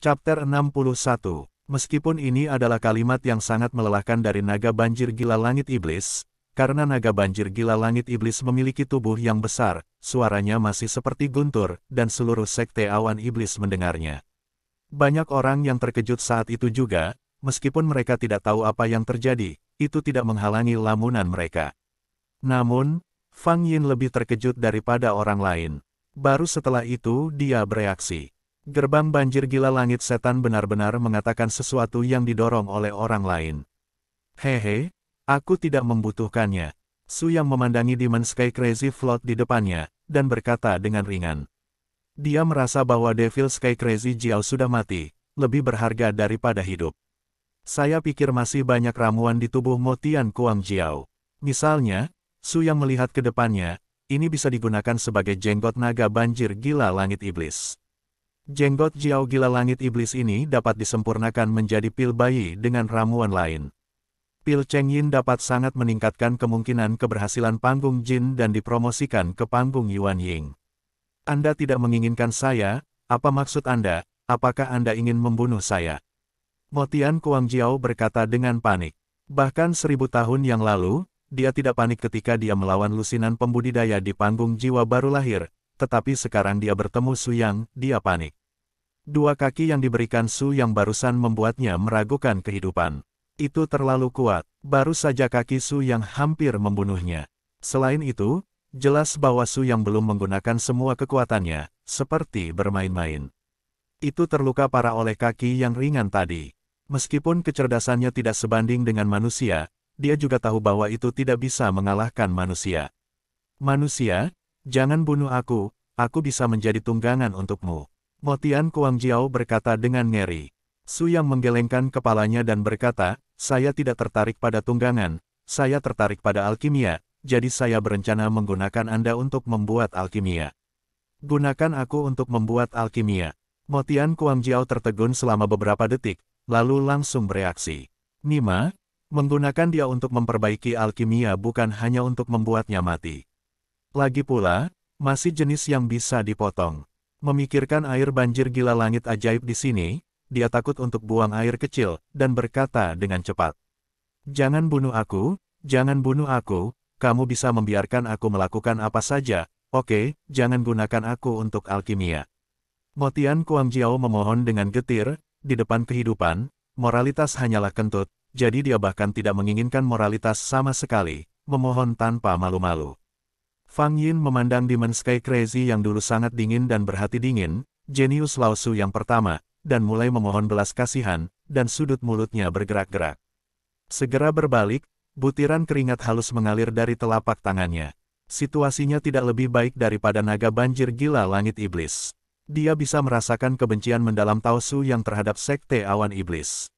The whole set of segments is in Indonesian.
Chapter 61. Meskipun ini adalah kalimat yang sangat melelahkan dari naga banjir gila langit iblis, karena naga banjir gila langit iblis memiliki tubuh yang besar, suaranya masih seperti guntur, dan seluruh sekte awan iblis mendengarnya. Banyak orang yang terkejut saat itu juga, meskipun mereka tidak tahu apa yang terjadi, itu tidak menghalangi lamunan mereka. Namun, Fang Yin lebih terkejut daripada orang lain. Baru setelah itu dia bereaksi. Gerbang banjir gila langit setan benar-benar mengatakan sesuatu yang didorong oleh orang lain. Hehe, aku tidak membutuhkannya. Su yang memandangi Demon Sky Crazy Float di depannya, dan berkata dengan ringan. Dia merasa bahwa Devil Sky Crazy Jiao sudah mati, lebih berharga daripada hidup. Saya pikir masih banyak ramuan di tubuh Motian Kuang Jiao. Misalnya, Su yang melihat ke depannya, ini bisa digunakan sebagai jenggot naga banjir gila langit iblis. Jenggot Jiao gila langit iblis ini dapat disempurnakan menjadi pil bayi dengan ramuan lain. Pil Cheng Yin dapat sangat meningkatkan kemungkinan keberhasilan panggung Jin dan dipromosikan ke panggung Yuan Ying. Anda tidak menginginkan saya, apa maksud Anda, apakah Anda ingin membunuh saya? Motian Kuang Jiao berkata dengan panik. Bahkan 1000 tahun yang lalu, dia tidak panik ketika dia melawan lusinan pembudidaya di panggung jiwa baru lahir. Tetapi sekarang dia bertemu Su Yang, dia panik. Dua kaki yang diberikan Su Yang barusan membuatnya meragukan kehidupan. Itu terlalu kuat, baru saja kaki Su Yang hampir membunuhnya. Selain itu, jelas bahwa Su Yang belum menggunakan semua kekuatannya, seperti bermain-main. Itu terluka parah oleh kaki yang ringan tadi. Meskipun kecerdasannya tidak sebanding dengan manusia, dia juga tahu bahwa itu tidak bisa mengalahkan manusia. Manusia, jangan bunuh aku bisa menjadi tunggangan untukmu. Motian Kuang Jiao berkata dengan ngeri. Su yang menggelengkan kepalanya dan berkata, saya tidak tertarik pada tunggangan, saya tertarik pada alkimia, jadi saya berencana menggunakan Anda untuk membuat alkimia. Gunakan aku untuk membuat alkimia. Motian Kuang Jiao tertegun selama beberapa detik, lalu langsung bereaksi. Nima, menggunakan dia untuk memperbaiki alkimia bukan hanya untuk membuatnya mati. Lagi pula, masih jenis yang bisa dipotong. Memikirkan air banjir gila langit ajaib di sini, dia takut untuk buang air kecil, dan berkata dengan cepat. Jangan bunuh aku, kamu bisa membiarkan aku melakukan apa saja, oke, jangan gunakan aku untuk alkimia. Motian Kuang Jiao memohon dengan getir, di depan kehidupan, moralitas hanyalah kentut, jadi dia bahkan tidak menginginkan moralitas sama sekali, memohon tanpa malu-malu. Fang Yin memandang Demon Sky Crazy yang dulu sangat dingin dan berhati dingin, jenius Lao Su yang pertama, dan mulai memohon belas kasihan, dan sudut mulutnya bergerak-gerak. Segera berbalik, butiran keringat halus mengalir dari telapak tangannya. Situasinya tidak lebih baik daripada naga banjir gila langit iblis. Dia bisa merasakan kebencian mendalam Tao Su yang terhadap sekte awan iblis.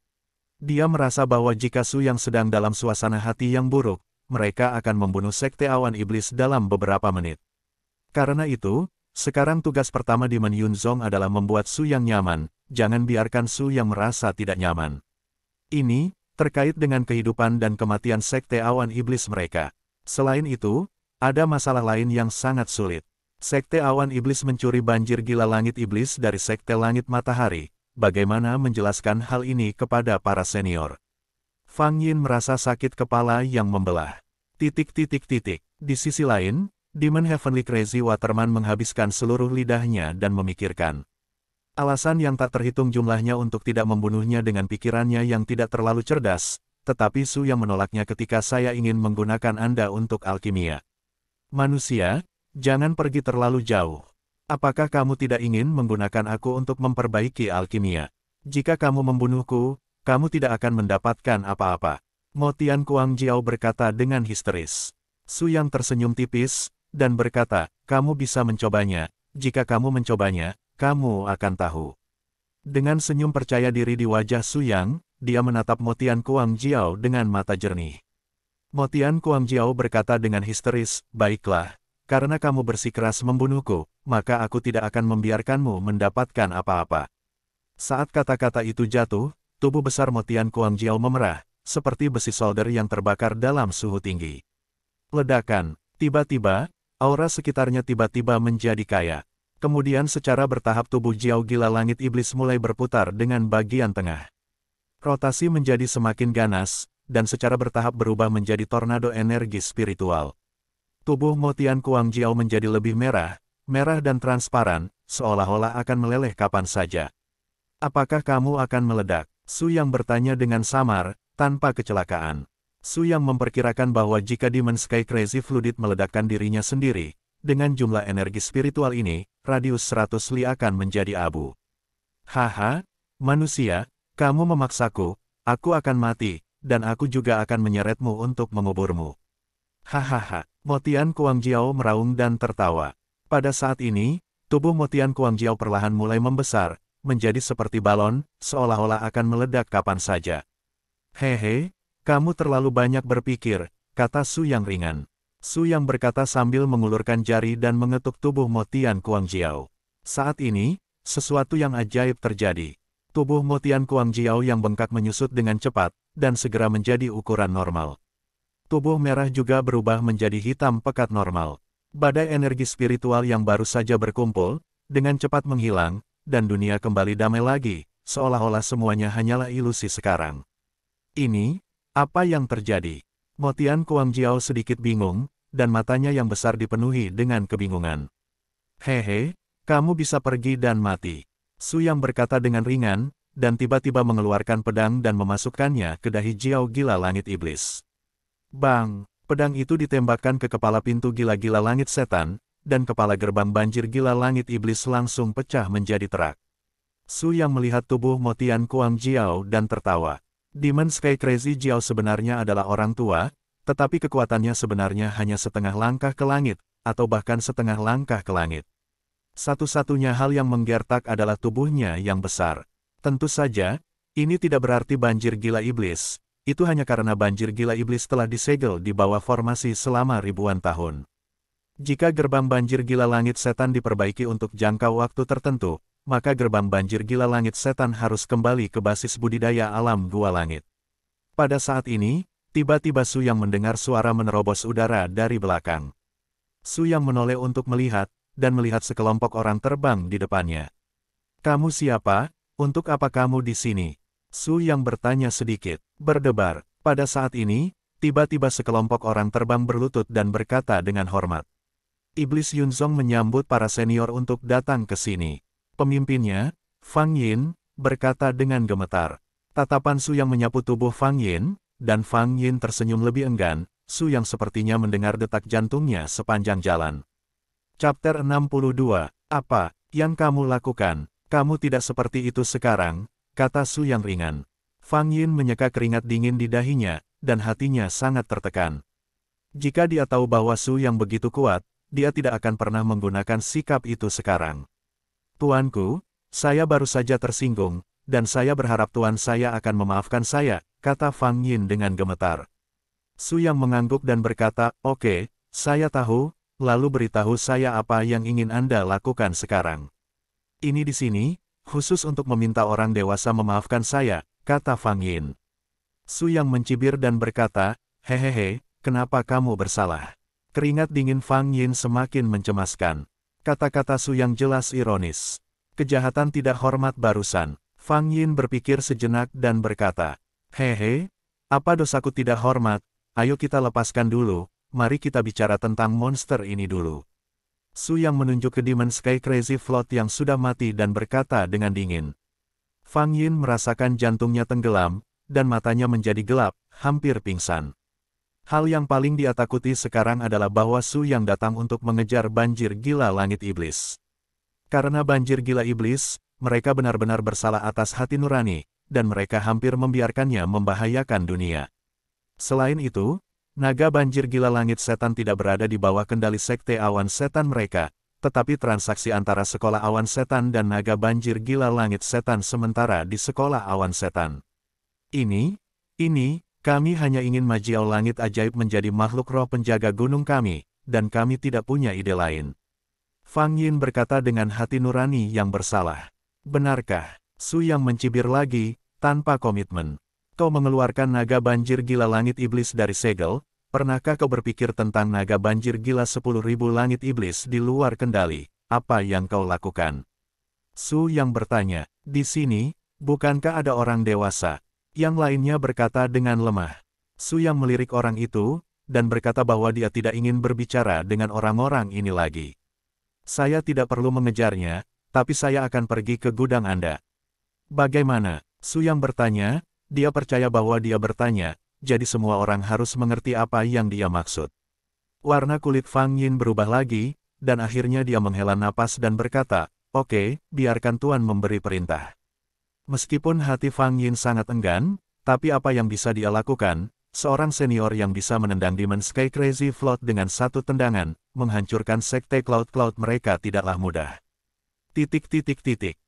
Dia merasa bahwa jika Su yang sedang dalam suasana hati yang buruk, mereka akan membunuh sekte awan iblis dalam beberapa menit. Karena itu, sekarang tugas pertama Demon Yunzong adalah membuat Su yang nyaman, jangan biarkan Su yang merasa tidak nyaman. Ini, terkait dengan kehidupan dan kematian sekte awan iblis mereka. Selain itu, ada masalah lain yang sangat sulit. Sekte awan iblis mencuri banjir gila langit iblis dari sekte langit matahari. Bagaimana menjelaskan hal ini kepada para senior? Fang Yin merasa sakit kepala yang membelah. Di sisi lain, Demon Heavenly Crazy Waterman menghabiskan seluruh lidahnya dan memikirkan. Alasan yang tak terhitung jumlahnya untuk tidak membunuhnya dengan pikirannya yang tidak terlalu cerdas, tetapi Su yang menolaknya ketika saya ingin menggunakan Anda untuk alkimia. Manusia, jangan pergi terlalu jauh. Apakah kamu tidak ingin menggunakan aku untuk memperbaiki alkimia? Jika kamu membunuhku, kamu tidak akan mendapatkan apa-apa. Motian Kuang Jiao berkata dengan histeris. Su yang tersenyum tipis, dan berkata, kamu bisa mencobanya, jika kamu mencobanya, kamu akan tahu. Dengan senyum percaya diri di wajah Su Yang, dia menatap Motian Kuang Jiao dengan mata jernih. Motian Kuang Jiao berkata dengan histeris, baiklah, karena kamu bersikeras membunuhku, maka aku tidak akan membiarkanmu mendapatkan apa-apa. Saat kata-kata itu jatuh, tubuh besar Motian Kuang Jiao memerah, seperti besi solder yang terbakar dalam suhu tinggi. Ledakan, tiba-tiba, aura sekitarnya tiba-tiba menjadi kaya. Kemudian secara bertahap tubuh Jiao Gila Langit Iblis mulai berputar dengan bagian tengah. Rotasi menjadi semakin ganas, dan secara bertahap berubah menjadi tornado energi spiritual. Tubuh Motian Kuang Jiao menjadi lebih merah dan transparan, seolah-olah akan meleleh kapan saja. Apakah kamu akan meledak? Su Yang bertanya dengan samar, tanpa kecelakaan. Su Yang memperkirakan bahwa jika Demon Sky Crazy Flooded meledakkan dirinya sendiri, dengan jumlah energi spiritual ini, radius 100 li akan menjadi abu. Haha, manusia, kamu memaksaku, aku akan mati, dan aku juga akan menyeretmu untuk menguburmu. Hahaha, Motian Kuang Jiao meraung dan tertawa. Pada saat ini, tubuh Motian Kuang Jiao perlahan mulai membesar, menjadi seperti balon, seolah-olah akan meledak kapan saja. Hehe, kamu terlalu banyak berpikir, kata Su Yang ringan. Su Yang berkata sambil mengulurkan jari dan mengetuk tubuh Motian Kuang Jiao. Saat ini, sesuatu yang ajaib terjadi. Tubuh Motian Kuang Jiao yang bengkak menyusut dengan cepat, dan segera menjadi ukuran normal. Tubuh merah juga berubah menjadi hitam pekat normal. Badai energi spiritual yang baru saja berkumpul, dengan cepat menghilang, dan dunia kembali damai lagi, seolah-olah semuanya hanyalah ilusi sekarang. Ini, apa yang terjadi? Motian Kuang Jiao sedikit bingung, dan matanya yang besar dipenuhi dengan kebingungan. Hehe, kamu bisa pergi dan mati. Su Yang berkata dengan ringan, dan tiba-tiba mengeluarkan pedang dan memasukkannya ke dahi Jiao Gila Langit Iblis. Bang! Pedang itu ditembakkan ke kepala pintu gila-gila langit setan, dan kepala gerbang banjir gila langit iblis langsung pecah menjadi terak. Su Yang melihat tubuh Motian Kuang Jiao dan tertawa. Demon Sky Crazy Jiao sebenarnya adalah orang tua, tetapi kekuatannya sebenarnya hanya setengah langkah ke langit, atau bahkan setengah langkah ke langit. Satu-satunya hal yang menggertak adalah tubuhnya yang besar. Tentu saja, ini tidak berarti banjir gila iblis. Itu hanya karena banjir gila iblis telah disegel di bawah formasi selama ribuan tahun. Jika gerbang banjir gila langit setan diperbaiki untuk jangka waktu tertentu, maka gerbang banjir gila langit setan harus kembali ke basis budidaya alam gua langit. Pada saat ini, tiba-tiba Su Yang mendengar suara menerobos udara dari belakang. Su Yang menoleh untuk melihat, dan melihat sekelompok orang terbang di depannya. Kamu siapa? Untuk apa kamu di sini? Su Yang bertanya sedikit berdebar. Pada saat ini, tiba-tiba sekelompok orang terbang berlutut dan berkata dengan hormat. Iblis Yunzong menyambut para senior untuk datang ke sini. Pemimpinnya, Fang Yin, berkata dengan gemetar. Tatapan Su Yang menyapu tubuh Fang Yin, dan Fang Yin tersenyum lebih enggan. Su Yang sepertinya mendengar detak jantungnya sepanjang jalan. Chapter 62, apa yang kamu lakukan? Kamu tidak seperti itu sekarang, kata Su Yang ringan. Fang Yin menyeka keringat dingin di dahinya, dan hatinya sangat tertekan. Jika dia tahu bahwa Su Yang begitu kuat, dia tidak akan pernah menggunakan sikap itu sekarang. Tuanku, saya baru saja tersinggung, dan saya berharap tuan saya akan memaafkan saya, kata Fang Yin dengan gemetar. Su Yang mengangguk dan berkata, oke, saya tahu, lalu beritahu saya apa yang ingin Anda lakukan sekarang. Ini di sini, khusus untuk meminta orang dewasa memaafkan saya, kata Fang Yin. Su Yang mencibir dan berkata, hehehe, kenapa kamu bersalah? Keringat dingin Fang Yin semakin mencemaskan. Kata-kata Su Yang jelas ironis. Kejahatan tidak hormat barusan. Fang Yin berpikir sejenak dan berkata, hehe, apa dosaku tidak hormat? Ayo kita lepaskan dulu, mari kita bicara tentang monster ini dulu. Su Yang menunjuk ke Demon Sky Crazy Float yang sudah mati dan berkata dengan dingin. Fang Yin merasakan jantungnya tenggelam, dan matanya menjadi gelap, hampir pingsan. Hal yang paling dia takuti sekarang adalah bahwa Su Yang datang untuk mengejar banjir gila langit iblis. Karena banjir gila iblis, mereka benar-benar bersalah atas hati nurani, dan mereka hampir membiarkannya membahayakan dunia. Selain itu, naga banjir gila langit setan tidak berada di bawah kendali sekte awan setan mereka, tetapi transaksi antara sekolah awan setan dan naga banjir gila langit setan sementara di sekolah awan setan. Ini, kami hanya ingin Majiao Langit Ajaib menjadi makhluk roh penjaga gunung kami, dan kami tidak punya ide lain. Fang Yin berkata dengan hati nurani yang bersalah. Benarkah? Su Yang mencibir lagi, tanpa komitmen. Kau mengeluarkan naga banjir gila langit iblis dari segel, pernahkah kau berpikir tentang naga banjir gila 10.000 langit iblis di luar kendali, apa yang kau lakukan? Su Yang bertanya, di sini, bukankah ada orang dewasa? Yang lainnya berkata dengan lemah. Su Yang melirik orang itu, dan berkata bahwa dia tidak ingin berbicara dengan orang-orang ini lagi. Saya tidak perlu mengejarnya, tapi saya akan pergi ke gudang Anda. Bagaimana? Su Yang bertanya, dia percaya bahwa dia bertanya, jadi semua orang harus mengerti apa yang dia maksud. Warna kulit Fang Yin berubah lagi, dan akhirnya dia menghela napas dan berkata, "Oke, biarkan Tuan memberi perintah." Meskipun hati Fang Yin sangat enggan, tapi apa yang bisa dia lakukan? Seorang senior yang bisa menendang Demon Sky Crazy Float dengan satu tendangan, menghancurkan sekte Cloud mereka tidaklah mudah.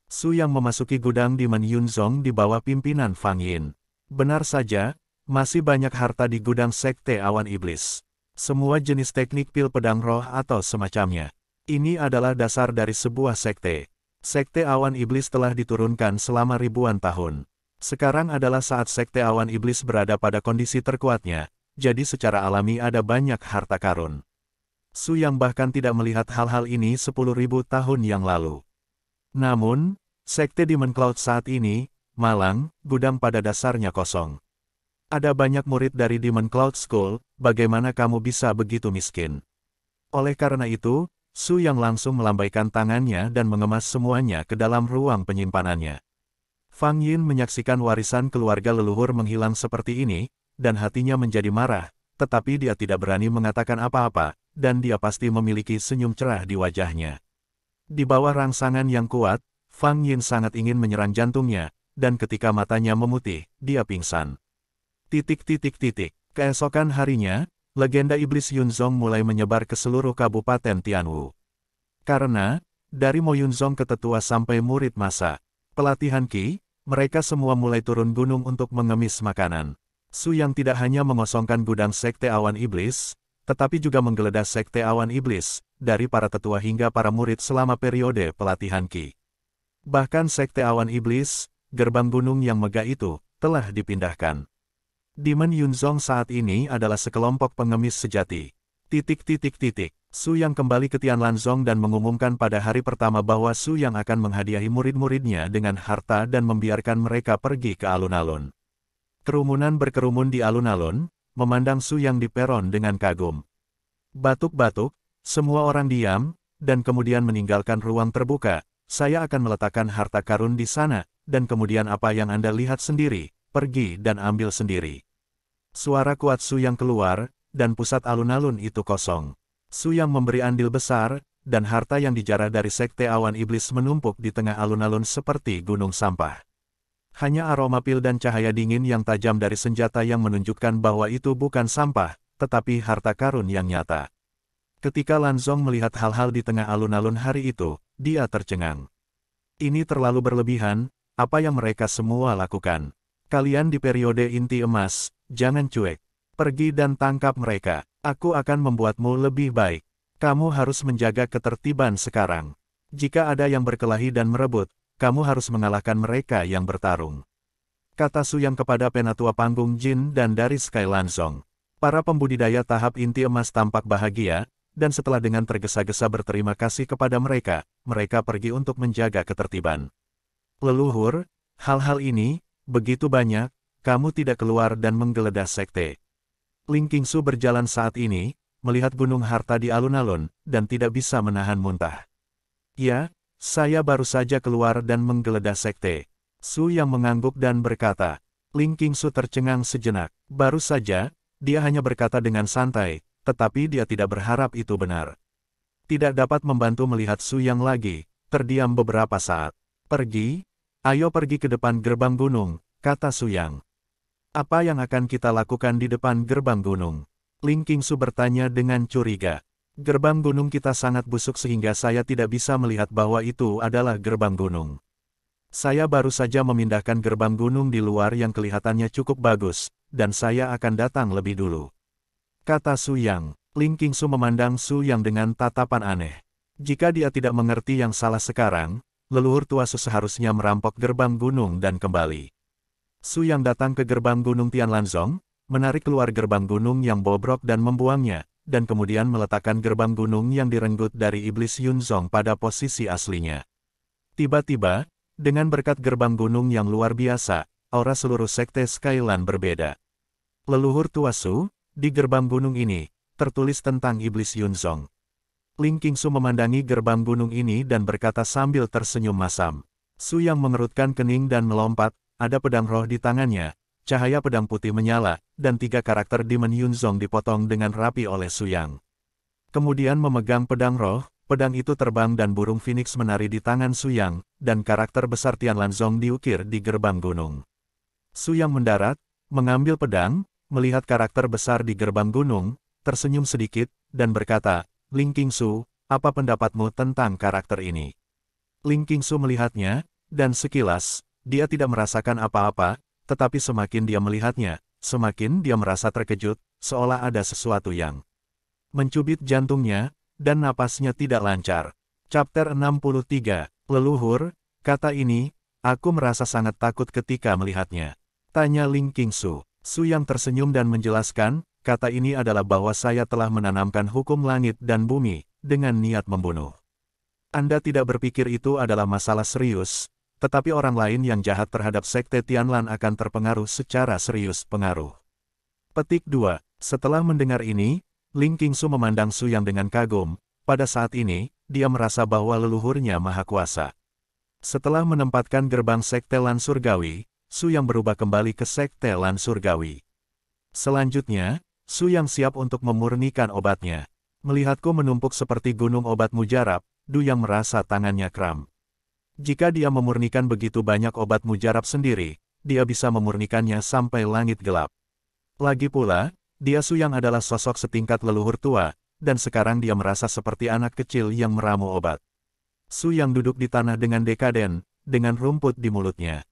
Su Yang memasuki gudang Demon Yunzong di bawah pimpinan Fang Yin. Benar saja, masih banyak harta di gudang sekte awan iblis. Semua jenis teknik pil pedang roh atau semacamnya. Ini adalah dasar dari sebuah sekte. Sekte awan iblis telah diturunkan selama ribuan tahun. Sekarang adalah saat sekte awan iblis berada pada kondisi terkuatnya, jadi secara alami ada banyak harta karun. Su Yang bahkan tidak melihat hal-hal ini 10.000 tahun yang lalu. Namun, sekte Demon Cloud saat ini, malang, gudang pada dasarnya kosong. Ada banyak murid dari Demon Cloud School, bagaimana kamu bisa begitu miskin? Oleh karena itu, Su Yang langsung melambaikan tangannya dan mengemas semuanya ke dalam ruang penyimpanannya. Fang Yin menyaksikan warisan keluarga leluhur menghilang seperti ini, dan hatinya menjadi marah, tetapi dia tidak berani mengatakan apa-apa, dan dia pasti memiliki senyum cerah di wajahnya. Di bawah rangsangan yang kuat, Fang Yin sangat ingin menyerang jantungnya, dan ketika matanya memutih, dia pingsan. Keesokan harinya, legenda iblis Yunzong mulai menyebar ke seluruh kabupaten Tianwu. Karena, dari Mo Yunzong ke tetua sampai murid masa pelatihan Qi, mereka semua mulai turun gunung untuk mengemis makanan. Su Yang tidak hanya mengosongkan gudang sekte awan iblis, tetapi juga menggeledah sekte awan iblis, dari para tetua hingga para murid selama periode pelatihan Qi. Bahkan sekte awan iblis, gerbang gunung yang megah itu, telah dipindahkan. Demon Yunzong saat ini adalah sekelompok pengemis sejati. Su Yang kembali ke Tianlanzong dan mengumumkan pada hari pertama bahwa Su Yang akan menghadiahi murid-muridnya dengan harta dan membiarkan mereka pergi ke alun-alun. Kerumunan berkerumun di alun-alun, memandang Su Yang di peron dengan kagum. Batuk-batuk, semua orang diam, dan kemudian meninggalkan ruang terbuka. Saya akan meletakkan harta karun di sana, dan kemudian apa yang Anda lihat sendiri, pergi dan ambil sendiri. Suara kuat Su Yang keluar, dan pusat alun-alun itu kosong. Su Yang memberi andil besar, dan harta yang dijarah dari sekte awan iblis menumpuk di tengah alun-alun seperti gunung sampah. Hanya aroma pil dan cahaya dingin yang tajam dari senjata yang menunjukkan bahwa itu bukan sampah, tetapi harta karun yang nyata. Ketika Lanzong melihat hal-hal di tengah alun-alun hari itu, dia tercengang. Ini terlalu berlebihan, apa yang mereka semua lakukan. Kalian di periode inti emas, jangan cuek. Pergi dan tangkap mereka. Aku akan membuatmu lebih baik. Kamu harus menjaga ketertiban sekarang. Jika ada yang berkelahi dan merebut, kamu harus mengalahkan mereka yang bertarung. Kata Su Yang kepada penatua panggung Jin dan dari Sky Lanzong. Para pembudidaya tahap inti emas tampak bahagia, dan setelah dengan tergesa-gesa berterima kasih kepada mereka, mereka pergi untuk menjaga ketertiban. Leluhur, hal-hal ini, begitu banyak, kamu tidak keluar dan menggeledah sekte. Ling Qingsu berjalan saat ini, melihat gunung harta di alun-alun, dan tidak bisa menahan muntah. Ya, saya baru saja keluar dan menggeledah sekte. Su Yang mengangguk dan berkata. Ling Qingsu tercengang sejenak. Baru saja, dia hanya berkata dengan santai, tetapi dia tidak berharap itu benar. Tidak dapat membantu melihat Su Yang lagi, terdiam beberapa saat. Pergi? Ayo pergi ke depan gerbang gunung, kata Su Yang. Apa yang akan kita lakukan di depan gerbang gunung? Ling Qingsu bertanya dengan curiga. Gerbang gunung kita sangat busuk sehingga saya tidak bisa melihat bahwa itu adalah gerbang gunung. Saya baru saja memindahkan gerbang gunung di luar yang kelihatannya cukup bagus, dan saya akan datang lebih dulu. Kata Su Yang. Ling Qingsu memandang Su Yang dengan tatapan aneh. Jika dia tidak mengerti yang salah sekarang, leluhur tua seharusnya merampok gerbang gunung dan kembali. Su Yang datang ke gerbang gunung Tianlanzong, menarik keluar gerbang gunung yang bobrok dan membuangnya, dan kemudian meletakkan gerbang gunung yang direnggut dari iblis Yunzong pada posisi aslinya. Tiba-tiba, dengan berkat gerbang gunung yang luar biasa, aura seluruh sekte Skyland berbeda. Leluhur tua Su, di gerbang gunung ini, tertulis tentang iblis Yunzong. Ling Qingsu memandangi gerbang gunung ini dan berkata sambil tersenyum masam. Su yang mengerutkan kening dan melompat, ada pedang roh di tangannya. Cahaya pedang putih menyala, dan 3 karakter Demon Yunzong dipotong dengan rapi oleh Su Yang. Kemudian memegang pedang roh, pedang itu terbang dan burung phoenix menari di tangan Su Yang, dan karakter besar Tianlanzong diukir di gerbang gunung. Su Yang mendarat, mengambil pedang, melihat karakter besar di gerbang gunung, tersenyum sedikit, dan berkata, Ling Qingsu, apa pendapatmu tentang karakter ini? Ling Qingsu melihatnya, dan sekilas, dia tidak merasakan apa-apa, tetapi semakin dia melihatnya, semakin dia merasa terkejut, seolah ada sesuatu yang mencubit jantungnya, dan napasnya tidak lancar. Chapter 63, Leluhur, kata ini, aku merasa sangat takut ketika melihatnya. Tanya Ling Qingsu. Su yang tersenyum dan menjelaskan, kata ini adalah bahwa saya telah menanamkan hukum langit dan bumi, dengan niat membunuh. Anda tidak berpikir itu adalah masalah serius, tetapi orang lain yang jahat terhadap sekte Tianlan akan terpengaruh secara serius pengaruh. Petik 2. Setelah mendengar ini, Ling Qingsu memandang Su Yang dengan kagum. Pada saat ini, dia merasa bahwa leluhurnya maha kuasa. Setelah menempatkan gerbang sekte Lan Surgawi, Su Yang berubah kembali ke sekte Lan Surgawi. Selanjutnya, Su Yang siap untuk memurnikan obatnya. Melihatku menumpuk seperti gunung obat mujarab, Du Yang merasa tangannya kram. Jika dia memurnikan begitu banyak obat mujarab sendiri, dia bisa memurnikannya sampai langit gelap. Lagi pula, dia Su Yang adalah sosok setingkat leluhur tua, dan sekarang dia merasa seperti anak kecil yang meramu obat. Su Yang duduk di tanah dengan dekaden, dengan rumput di mulutnya.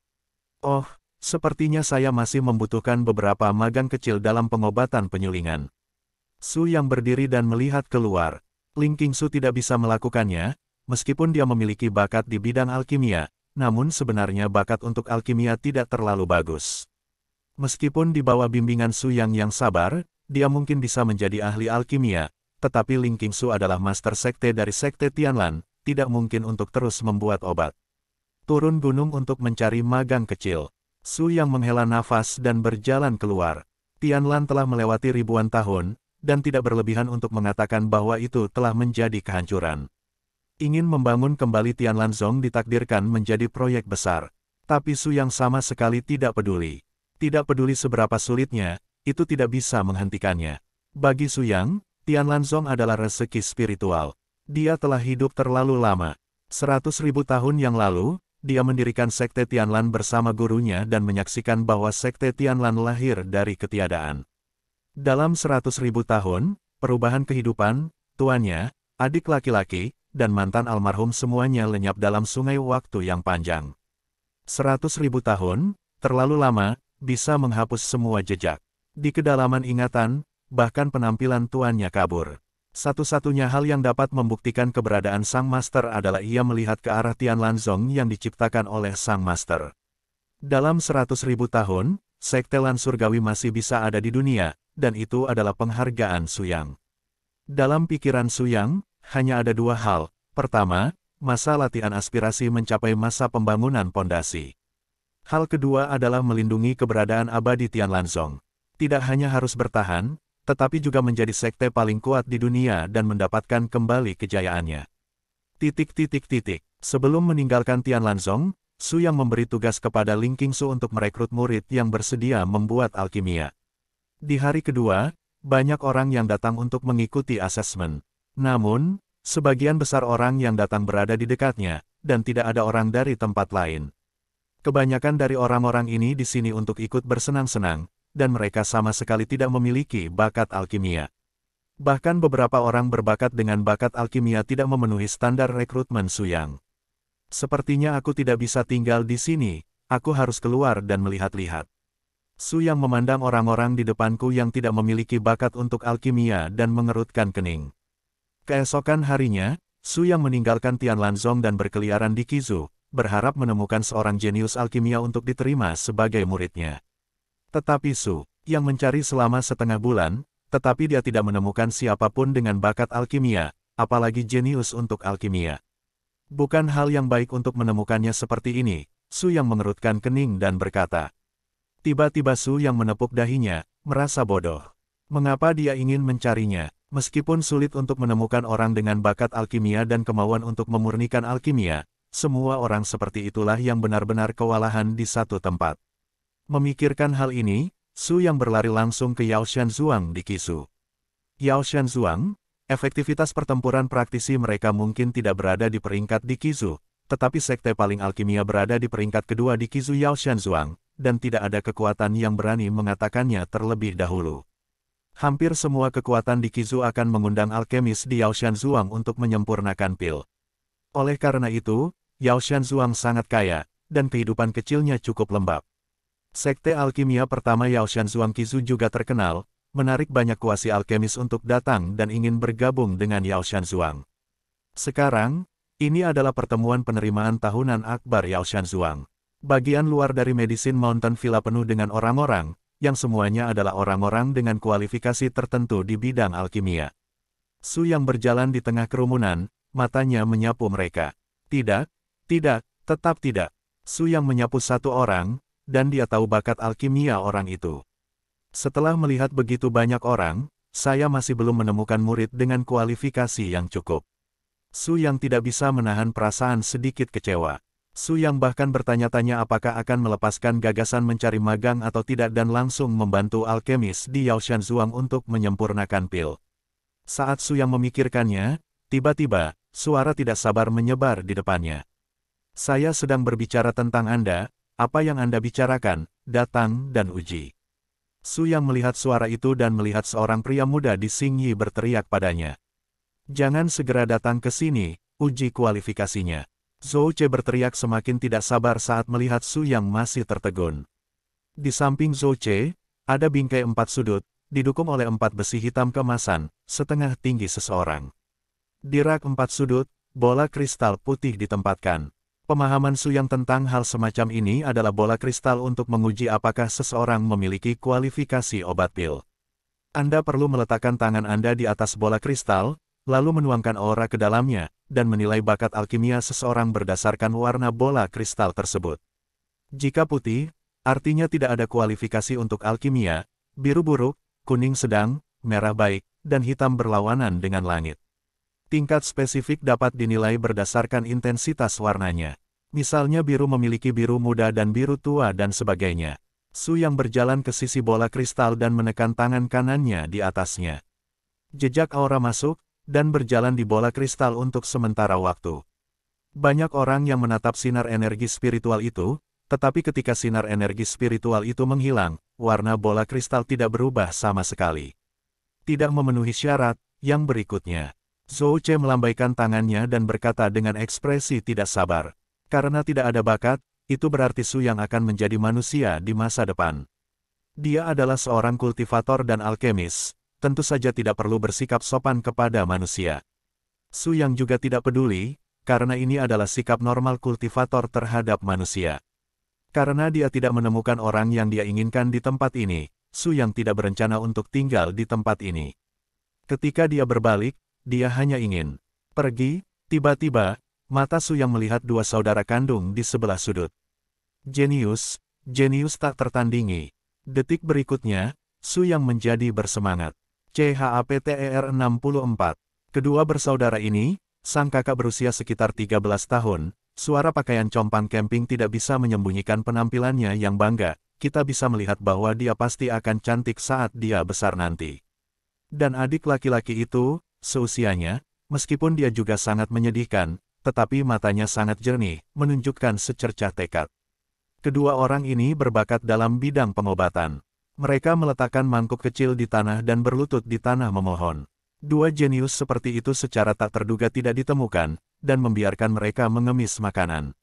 Oh, sepertinya saya masih membutuhkan beberapa magang kecil dalam pengobatan penyulingan. Su Yang berdiri dan melihat keluar. Ling Qingsu tidak bisa melakukannya, meskipun dia memiliki bakat di bidang alkimia, namun sebenarnya bakat untuk alkimia tidak terlalu bagus. Meskipun di bawah bimbingan Su Yang yang sabar, dia mungkin bisa menjadi ahli alkimia, tetapi Ling Qingsu adalah master sekte dari sekte Tianlan, tidak mungkin untuk terus membuat obat. Turun gunung untuk mencari magang kecil. Su Yang menghela nafas dan berjalan keluar. Tianlan telah melewati ribuan tahun, dan tidak berlebihan untuk mengatakan bahwa itu telah menjadi kehancuran. Ingin membangun kembali Tianlanzong ditakdirkan menjadi proyek besar. Tapi Su Yang sama sekali tidak peduli. Tidak peduli seberapa sulitnya, itu tidak bisa menghentikannya. Bagi Su Yang, Tianlanzong adalah rezeki spiritual. Dia telah hidup terlalu lama. 100.000 tahun yang lalu, dia mendirikan sekte Tianlan bersama gurunya dan menyaksikan bahwa sekte Tianlan lahir dari ketiadaan. Dalam 100.000 tahun, perubahan kehidupan, tuannya, adik laki-laki, dan mantan almarhum semuanya lenyap dalam sungai waktu yang panjang. 100.000 tahun, terlalu lama, bisa menghapus semua jejak. Di kedalaman ingatan, bahkan penampilan tuannya kabur. Satu-satunya hal yang dapat membuktikan keberadaan Sang Master adalah ia melihat ke arah Tianlanzong yang diciptakan oleh Sang Master. Dalam 100.000 tahun, sekte Lan Surgawi masih bisa ada di dunia, dan itu adalah penghargaan Su Yang. Dalam pikiran Su Yang, hanya ada 2 hal. Pertama, masa latihan aspirasi mencapai masa pembangunan pondasi. Hal kedua adalah melindungi keberadaan abadi Tianlanzong. Tidak hanya harus bertahan, tetapi juga menjadi sekte paling kuat di dunia dan mendapatkan kembali kejayaannya. Sebelum meninggalkan Tianlanzong, Su Yang memberi tugas kepada Ling Qingsu untuk merekrut murid yang bersedia membuat alkimia. Di hari kedua, banyak orang yang datang untuk mengikuti asesmen. Namun, sebagian besar orang yang datang berada di dekatnya, dan tidak ada orang dari tempat lain. Kebanyakan dari orang-orang ini di sini untuk ikut bersenang-senang, dan mereka sama sekali tidak memiliki bakat alkimia. Bahkan beberapa orang berbakat dengan bakat alkimia tidak memenuhi standar rekrutmen Su Yang. Sepertinya aku tidak bisa tinggal di sini, aku harus keluar dan melihat-lihat. Su Yang memandang orang-orang di depanku yang tidak memiliki bakat untuk alkimia dan mengerutkan kening. Keesokan harinya, Su Yang meninggalkan Tianlanzong dan berkeliaran di Qizhou, berharap menemukan seorang jenius alkimia untuk diterima sebagai muridnya. Tetapi Su Yang mencari selama setengah bulan, tetapi dia tidak menemukan siapapun dengan bakat alkimia, apalagi jenius untuk alkimia. Bukan hal yang baik untuk menemukannya seperti ini, Su Yang mengerutkan kening dan berkata. Tiba-tiba Su Yang menepuk dahinya, merasa bodoh. Mengapa dia ingin mencarinya, meskipun sulit untuk menemukan orang dengan bakat alkimia dan kemauan untuk memurnikan alkimia, semua orang seperti itulah yang benar-benar kewalahan di satu tempat. Memikirkan hal ini, Su Yang berlari langsung ke Yao Shanzhuang di Qizhou. Yao Shanzhuang, efektivitas pertempuran praktisi mereka mungkin tidak berada di peringkat di Qizhou, tetapi sekte paling alkimia berada di peringkat kedua di Qizhou Yao Shanzhuang, dan tidak ada kekuatan yang berani mengatakannya terlebih dahulu. Hampir semua kekuatan di Qizhou akan mengundang alkemis di Yao Shanzhuang untuk menyempurnakan pil. Oleh karena itu, Yao Shanzhuang sangat kaya, dan kehidupan kecilnya cukup lembab. Sekte alkimia pertama Yao Shanzhuang Qizhou juga terkenal, menarik banyak kuasi alkemis untuk datang dan ingin bergabung dengan Yao Shanzhuang. Sekarang, ini adalah pertemuan penerimaan tahunan akbar Yao Shanzhuang. Bagian luar dari Medicine Mountain Villa penuh dengan orang-orang, yang semuanya adalah orang-orang dengan kualifikasi tertentu di bidang alkimia. Su Yang berjalan di tengah kerumunan, matanya menyapu mereka. Tidak, tetap tidak. Su Yang menyapu satu orang, dan dia tahu bakat alkimia orang itu. Setelah melihat begitu banyak orang, saya masih belum menemukan murid dengan kualifikasi yang cukup. Su Yang tidak bisa menahan perasaan sedikit kecewa. Su Yang bahkan bertanya-tanya apakah akan melepaskan gagasan mencari magang atau tidak dan langsung membantu alkemis di Yao Shanzhuang untuk menyempurnakan pil. Saat Su Yang memikirkannya, tiba-tiba, suara tidak sabar menyebar di depannya. Saya sedang berbicara tentang Anda, apa yang Anda bicarakan, datang dan uji. Su Yang melihat suara itu dan melihat seorang pria muda di Xingyi berteriak padanya. Jangan segera datang ke sini, uji kualifikasinya. Zhou Ce berteriak semakin tidak sabar saat melihat Su Yang masih tertegun. Di samping Zhou Ce, ada bingkai 4 sudut, didukung oleh 4 besi hitam keemasan, setengah tinggi seseorang. Di rak 4 sudut, bola kristal putih ditempatkan. Pemahaman Su Yang tentang hal semacam ini adalah bola kristal untuk menguji apakah seseorang memiliki kualifikasi obat pil. Anda perlu meletakkan tangan Anda di atas bola kristal, lalu menuangkan aura ke dalamnya, dan menilai bakat alkimia seseorang berdasarkan warna bola kristal tersebut. Jika putih, artinya tidak ada kualifikasi untuk alkimia, biru buruk, kuning sedang, merah baik, dan hitam berlawanan dengan langit. Tingkat spesifik dapat dinilai berdasarkan intensitas warnanya. Misalnya biru memiliki biru muda dan biru tua dan sebagainya. Su Yang berjalan ke sisi bola kristal dan menekan tangan kanannya di atasnya. Jejak aura masuk, dan berjalan di bola kristal untuk sementara waktu. Banyak orang yang menatap sinar energi spiritual itu, tetapi ketika sinar energi spiritual itu menghilang, warna bola kristal tidak berubah sama sekali. Tidak memenuhi syarat, yang berikutnya. Zhou Ce melambaikan tangannya dan berkata dengan ekspresi tidak sabar. Karena tidak ada bakat, itu berarti Su Yang akan menjadi manusia di masa depan. Dia adalah seorang kultivator dan alkemis, tentu saja tidak perlu bersikap sopan kepada manusia. Su Yang juga tidak peduli, karena ini adalah sikap normal kultivator terhadap manusia. Karena dia tidak menemukan orang yang dia inginkan di tempat ini, Su Yang tidak berencana untuk tinggal di tempat ini. Ketika dia berbalik, dia hanya ingin pergi. Tiba-tiba, mata Su Yang melihat 2 saudara kandung di sebelah sudut. Jenius tak tertandingi. Detik berikutnya, Su Yang menjadi bersemangat. CHAPTER 64. Kedua bersaudara ini, sang kakak berusia sekitar 13 tahun, suara pakaian compang camping tidak bisa menyembunyikan penampilannya yang bangga, kita bisa melihat bahwa dia pasti akan cantik saat dia besar nanti. Dan adik laki-laki itu, seusianya, meskipun dia juga sangat menyedihkan, tetapi matanya sangat jernih, menunjukkan secercah tekad. Kedua orang ini berbakat dalam bidang pengobatan. Mereka meletakkan mangkuk kecil di tanah dan berlutut di tanah memohon. 2 jenius seperti itu secara tak terduga tidak ditemukan, dan membiarkan mereka mengemis makanan.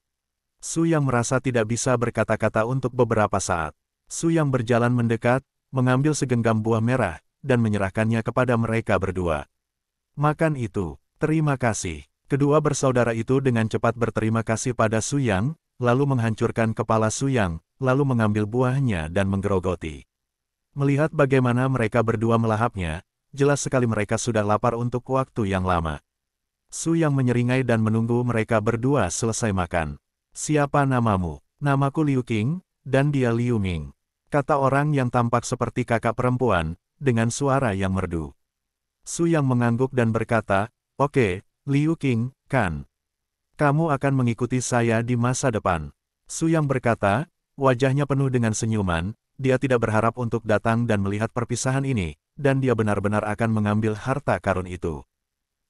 Su Yang merasa tidak bisa berkata-kata untuk beberapa saat. Su Yang berjalan mendekat, mengambil segenggam buah merah, dan menyerahkannya kepada mereka berdua. Makan itu, terima kasih. Kedua bersaudara itu dengan cepat berterima kasih pada Su Yang, lalu menghancurkan kepala Su Yang, lalu mengambil buahnya dan menggerogoti. Melihat bagaimana mereka berdua melahapnya, jelas sekali mereka sudah lapar untuk waktu yang lama. Su Yang menyeringai dan menunggu mereka berdua selesai makan. "Siapa namamu?" "Namaku Liu Qing, dan dia Liu Ming," kata orang yang tampak seperti kakak perempuan, dengan suara yang merdu. Su Yang mengangguk dan berkata, "Oke, Liu Qing, kan? Kamu akan mengikuti saya di masa depan." Su Yang berkata, wajahnya penuh dengan senyuman, dia tidak berharap untuk datang dan melihat perpisahan ini, dan dia benar-benar akan mengambil harta karun itu.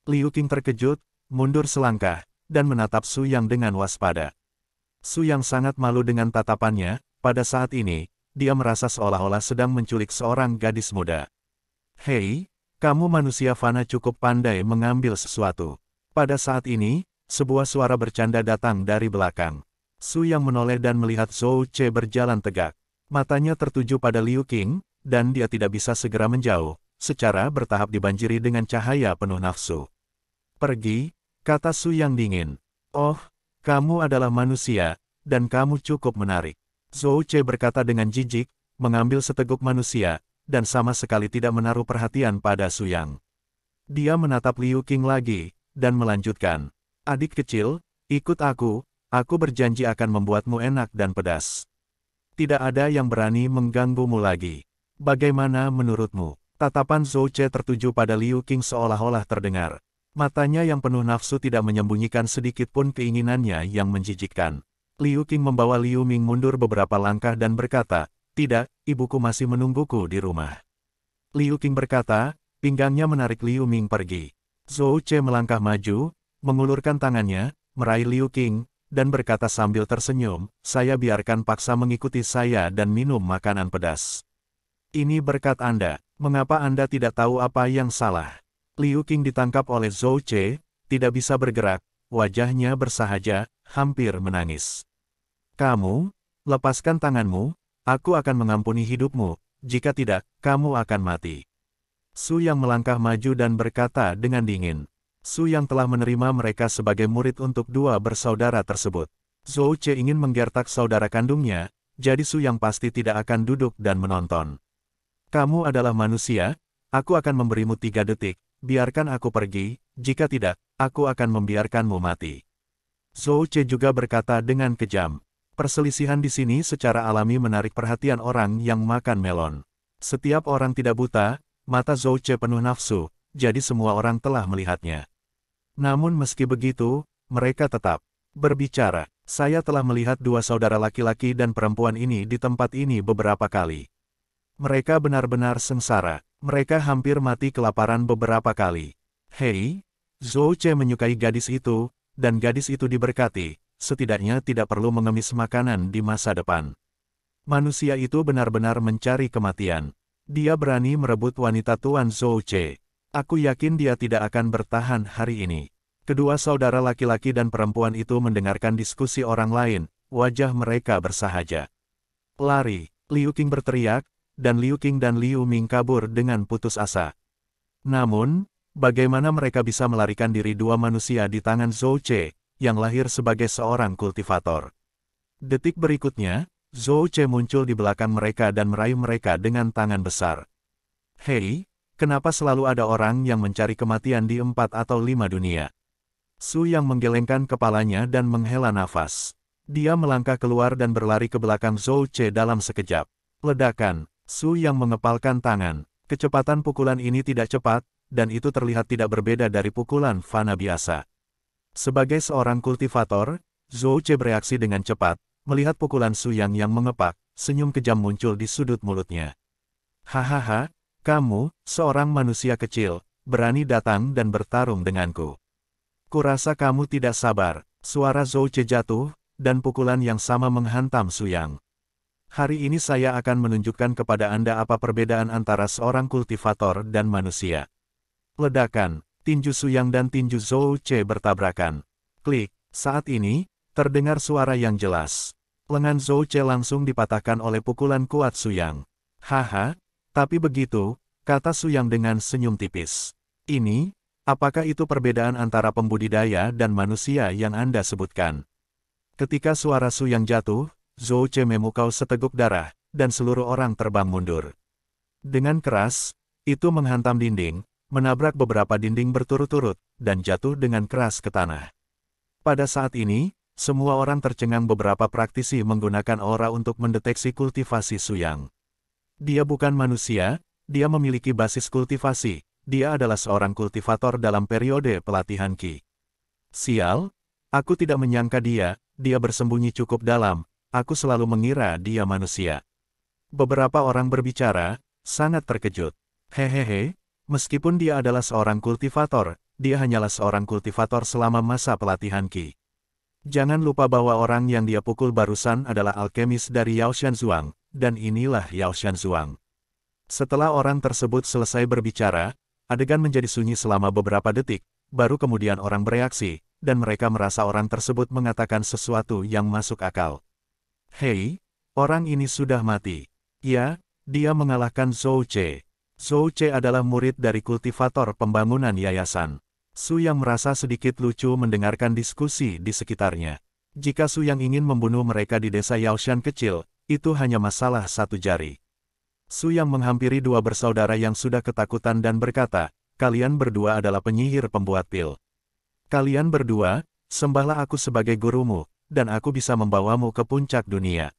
Liu Qing terkejut, mundur selangkah, dan menatap Su Yang dengan waspada. Su Yang sangat malu dengan tatapannya, pada saat ini, dia merasa seolah-olah sedang menculik seorang gadis muda. "Hei, kamu manusia fana cukup pandai mengambil sesuatu." Pada saat ini, sebuah suara bercanda datang dari belakang. Su Yang menoleh dan melihat Zhou Ce berjalan tegak. Matanya tertuju pada Liu Qing, dan dia tidak bisa segera menjauh, secara bertahap dibanjiri dengan cahaya penuh nafsu. "Pergi," kata Su Yang dingin. "Oh, kamu adalah manusia, dan kamu cukup menarik." Zhou Ce berkata dengan jijik, mengambil seteguk manusia, dan sama sekali tidak menaruh perhatian pada Su Yang. Dia menatap Liu Qing lagi, dan melanjutkan, "Adik kecil, ikut aku berjanji akan membuatmu enak dan pedas. Tidak ada yang berani mengganggumu lagi. Bagaimana menurutmu?" Tatapan Zhou Ce tertuju pada Liu Qing seolah-olah terdengar. Matanya yang penuh nafsu tidak menyembunyikan sedikit pun keinginannya yang menjijikkan. Liu Qing membawa Liu Ming mundur beberapa langkah dan berkata, "Tidak, ibuku masih menungguku di rumah." Liu Qing berkata, pinggangnya menarik Liu Ming pergi. Zhou Ce melangkah maju, mengulurkan tangannya, meraih Liu Qing, dan berkata sambil tersenyum, "Saya biarkan paksa mengikuti saya dan minum makanan pedas. Ini berkat Anda. Mengapa Anda tidak tahu apa yang salah?" Liu Qing ditangkap oleh Zhou Ce, tidak bisa bergerak, wajahnya bersahaja, hampir menangis. "Kamu, lepaskan tanganmu, aku akan mengampuni hidupmu, jika tidak, kamu akan mati." Su Yang melangkah maju dan berkata dengan dingin. Su Yang telah menerima mereka sebagai murid untuk dua bersaudara tersebut. Zhou Ce ingin menggertak saudara kandungnya, jadi Su Yang pasti tidak akan duduk dan menonton. "Kamu adalah manusia, aku akan memberimu 3 detik. Biarkan aku pergi, jika tidak, aku akan membiarkanmu mati." Zhou Ce juga berkata dengan kejam. Perselisihan di sini secara alami menarik perhatian orang yang makan melon. Setiap orang tidak buta, mata Zhou Ce penuh nafsu, jadi semua orang telah melihatnya. Namun meski begitu, mereka tetap berbicara. "Saya telah melihat dua saudara laki-laki dan perempuan ini di tempat ini beberapa kali. Mereka benar-benar sengsara. Mereka hampir mati kelaparan beberapa kali. Hei, Zhou Ce menyukai gadis itu, dan gadis itu diberkati, setidaknya tidak perlu mengemis makanan di masa depan. Manusia itu benar-benar mencari kematian. Dia berani merebut wanita Tuan Zhou Ce. Aku yakin dia tidak akan bertahan hari ini." Kedua saudara laki-laki dan perempuan itu mendengarkan diskusi orang lain, wajah mereka bersahaja. "Lari!" Liu Qing berteriak, dan Liu Qing dan Liu Ming kabur dengan putus asa. Namun, bagaimana mereka bisa melarikan diri dua manusia di tangan Zhou Ce, yang lahir sebagai seorang kultivator? Detik berikutnya, Zhou Ce muncul di belakang mereka dan meraih mereka dengan tangan besar. "Hei, kenapa selalu ada orang yang mencari kematian di 4 atau 5 dunia?" Su Yang menggelengkan kepalanya dan menghela nafas. Dia melangkah keluar dan berlari ke belakang Zhou Ce dalam sekejap. Ledakan. Su Yang mengepalkan tangan. Kecepatan pukulan ini tidak cepat, dan itu terlihat tidak berbeda dari pukulan fana biasa. Sebagai seorang kultivator, Zhou Ce bereaksi dengan cepat, melihat pukulan Su Yang mengepak, senyum kejam muncul di sudut mulutnya. "Hahaha, kamu, seorang manusia kecil, berani datang dan bertarung denganku. Kurasa kamu tidak sabar." Suara Zhou Ce jatuh, dan pukulan yang sama menghantam Su Yang. "Hari ini saya akan menunjukkan kepada Anda apa perbedaan antara seorang kultivator dan manusia." Ledakan, tinju Su Yang dan tinju Zhou Ce bertabrakan. Klik, saat ini, terdengar suara yang jelas. Lengan Zhou Ce langsung dipatahkan oleh pukulan kuat Su Yang. "Haha, tapi begitu," kata Su Yang dengan senyum tipis. "Ini, apakah itu perbedaan antara pembudidaya dan manusia yang Anda sebutkan?" Ketika suara Su Yang jatuh, Zhou Ce memukau seteguk darah, dan seluruh orang terbang mundur. Dengan keras, itu menghantam dinding, menabrak beberapa dinding berturut-turut, dan jatuh dengan keras ke tanah. Pada saat ini, semua orang tercengang. Beberapa praktisi menggunakan aura untuk mendeteksi kultivasi Su Yang. Dia bukan manusia, dia memiliki basis kultivasi, dia adalah seorang kultivator dalam periode pelatihan Qi. Sial, aku tidak menyangka dia bersembunyi cukup dalam, aku selalu mengira dia manusia. Beberapa orang berbicara, sangat terkejut. Hehehe, meskipun dia adalah seorang kultivator, dia hanyalah seorang kultivator selama masa pelatihan Qi. Jangan lupa bahwa orang yang dia pukul barusan adalah alkemis dari Yaoshan Zhuang, dan inilah Yaoshan Zhuang. Setelah orang tersebut selesai berbicara, adegan menjadi sunyi selama beberapa detik, baru kemudian orang bereaksi, dan mereka merasa orang tersebut mengatakan sesuatu yang masuk akal. Hei, orang ini sudah mati. Ya, dia mengalahkan Zhou Ce. Zhou Ce adalah murid dari kultivator pembangunan yayasan. Su Yang merasa sedikit lucu mendengarkan diskusi di sekitarnya. Jika Su Yang ingin membunuh mereka di desa Yaoshan kecil, itu hanya masalah satu jari. Su Yang menghampiri dua bersaudara yang sudah ketakutan dan berkata, kalian berdua adalah penyihir pembuat pil. Kalian berdua, sembahlah aku sebagai gurumu, dan aku bisa membawamu ke puncak dunia.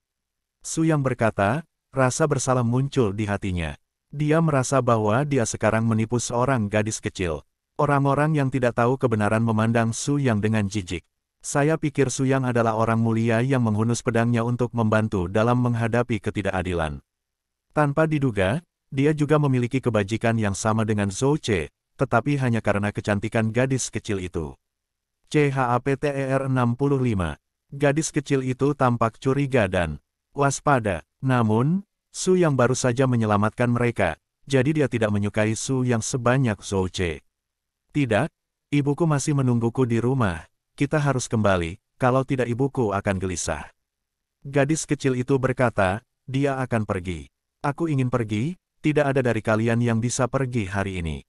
Su Yang berkata, rasa bersalah muncul di hatinya. Dia merasa bahwa dia sekarang menipu seorang gadis kecil. Orang-orang yang tidak tahu kebenaran memandang Su Yang dengan jijik. Saya pikir Su Yang adalah orang mulia yang menghunus pedangnya untuk membantu dalam menghadapi ketidakadilan. Tanpa diduga, dia juga memiliki kebajikan yang sama dengan Zhou Ce, tetapi hanya karena kecantikan gadis kecil itu. CHAPTER 65. Gadis kecil itu tampak curiga dan waspada. Namun, Su Yang baru saja menyelamatkan mereka, jadi dia tidak menyukai Su Yang sebanyak Zhou Ce. Tidak, ibuku masih menungguku di rumah, kita harus kembali, kalau tidak ibuku akan gelisah. Gadis kecil itu berkata, dia akan pergi. Aku ingin pergi, tidak ada dari kalian yang bisa pergi hari ini.